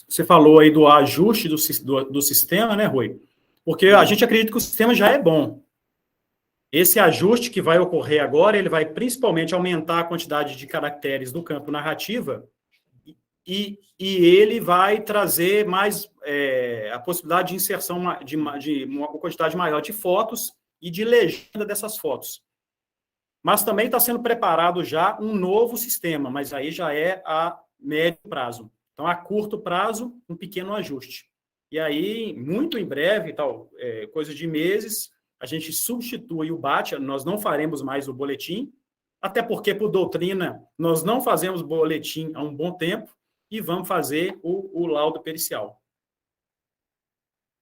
Você falou aí do ajuste do sistema, né, Rui? Porque a gente acredita que o sistema já é bom. Esse ajuste que vai ocorrer agora, ele vai principalmente aumentar a quantidade de caracteres do campo narrativa e ele vai trazer mais a possibilidade de inserção de uma quantidade maior de fotos e de legenda dessas fotos. Mas também está sendo preparado já um novo sistema, mas aí já é a médio prazo. Então, a curto prazo, um pequeno ajuste. E aí, muito em breve, coisa de meses, a gente substitui o BAT, nós não faremos mais o boletim, até porque, por doutrina, nós não fazemos boletim há um bom tempo, e vamos fazer o laudo pericial.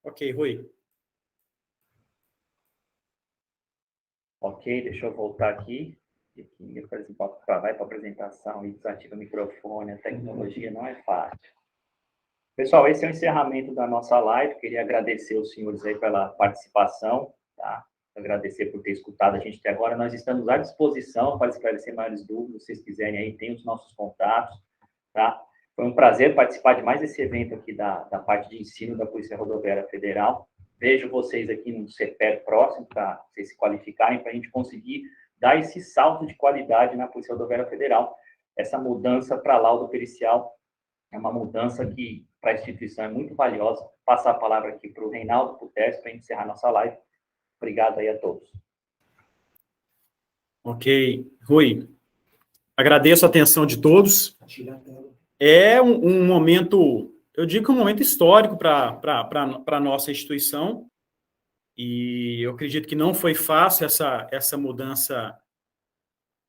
Ok, Rui. Ok, deixa eu voltar aqui. Vai para a apresentação e desativa o microfone. A tecnologia não é fácil. Pessoal, esse é o encerramento da nossa live. Queria agradecer os senhores aí pela participação, tá? Agradecer por ter escutado a gente até agora. Nós estamos à disposição para esclarecer maiores dúvidas. Se vocês quiserem aí, tem os nossos contatos, tá? Foi um prazer participar de mais esse evento aqui da parte de ensino da Polícia Rodoviária Federal. Vejo vocês aqui no CPR próximo, para vocês se qualificarem, para a gente conseguir dar esse salto de qualidade na Polícia Rodoviária Federal. Essa mudança para laudo pericial é uma mudança que, para a instituição, é muito valiosa. Vou passar a palavra aqui para o Reinaldo, para o Tércio, para encerrar nossa live. Obrigado aí a todos. Ok. Rui, agradeço a atenção de todos. É um momento, eu digo que é um momento histórico para a nossa instituição, e eu acredito que não foi fácil essa mudança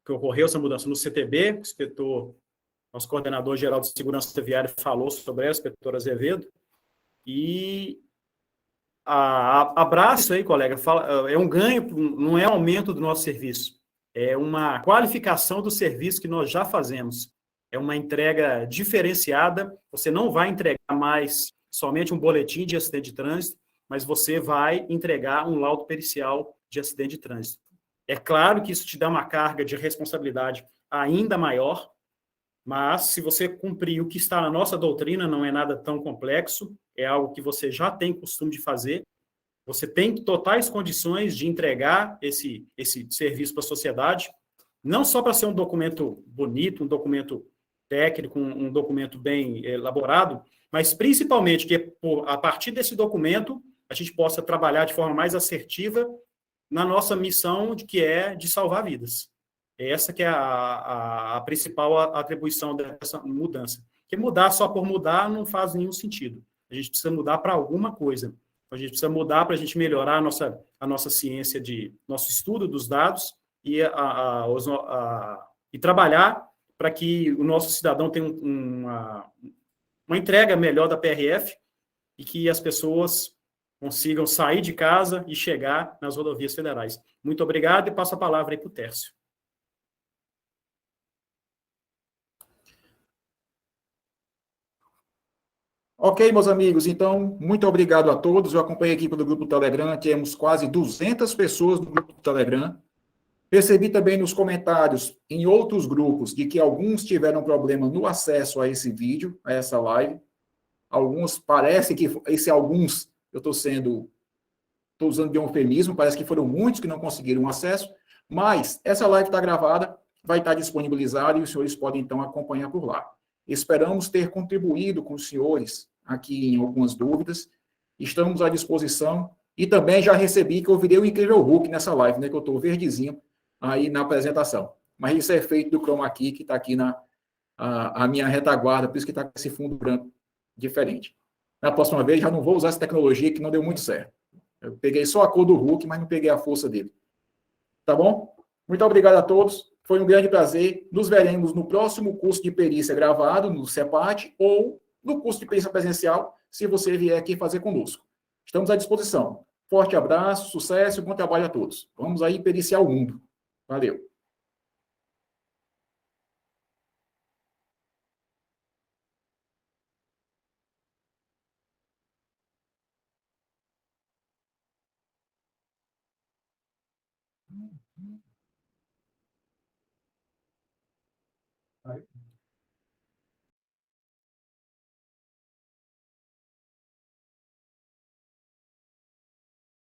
que ocorreu, essa mudança no CTB, o inspetor, nosso coordenador geral de segurança viária falou sobre essa, o inspetor Azevedo, e abraço aí, colega, é um ganho, não é aumento do nosso serviço, é uma qualificação do serviço que nós já fazemos. É uma entrega diferenciada, você não vai entregar mais somente um boletim de acidente de trânsito, mas você vai entregar um laudo pericial de acidente de trânsito. É claro que isso te dá uma carga de responsabilidade ainda maior, mas se você cumprir o que está na nossa doutrina, não é nada tão complexo, é algo que você já tem costume de fazer, você tem totais condições de entregar esse serviço para a sociedade, não só para ser um documento bonito, um documento técnico, um documento bem elaborado, mas principalmente que a partir desse documento a gente possa trabalhar de forma mais assertiva na nossa missão, que é de salvar vidas. Essa que é a principal atribuição dessa mudança. Porque mudar só por mudar não faz nenhum sentido. A gente precisa mudar para alguma coisa. A gente precisa mudar para a gente melhorar a nossa ciência, nosso estudo dos dados e trabalhar para que o nosso cidadão tenha uma entrega melhor da PRF e que as pessoas consigam sair de casa e chegar nas rodovias federais. Muito obrigado e passo a palavra aí para o Tércio. Ok, meus amigos, então, muito obrigado a todos. Eu acompanhei aqui pelo grupo do Telegram, temos quase 200 pessoas no grupo do Telegram. Percebi também nos comentários, em outros grupos, de que alguns tiveram problema no acesso a esse vídeo, a essa live. Alguns, parece que esse alguns, eu estou usando de um eufemismo, parece que foram muitos que não conseguiram acesso, mas essa live está gravada, vai estar disponibilizada e os senhores podem, então, acompanhar por lá. Esperamos ter contribuído com os senhores aqui em algumas dúvidas, estamos à disposição, e também já recebi que eu virei o incrível Hulk nessa live, né, que eu estou verdezinho aí na apresentação. Mas isso é feito do chroma key, que está aqui a minha retaguarda, por isso que está com esse fundo branco diferente. Na próxima vez, já não vou usar essa tecnologia que não deu muito certo. Eu peguei só a cor do Hulk, mas não peguei a força dele. Tá bom? Muito obrigado a todos. Foi um grande prazer. Nos veremos no próximo curso de perícia gravado, no CEPAT, ou no curso de perícia presencial, se você vier aqui fazer conosco. Estamos à disposição. Forte abraço, sucesso e bom trabalho a todos. Vamos aí periciar o mundo. Valeu. Aí.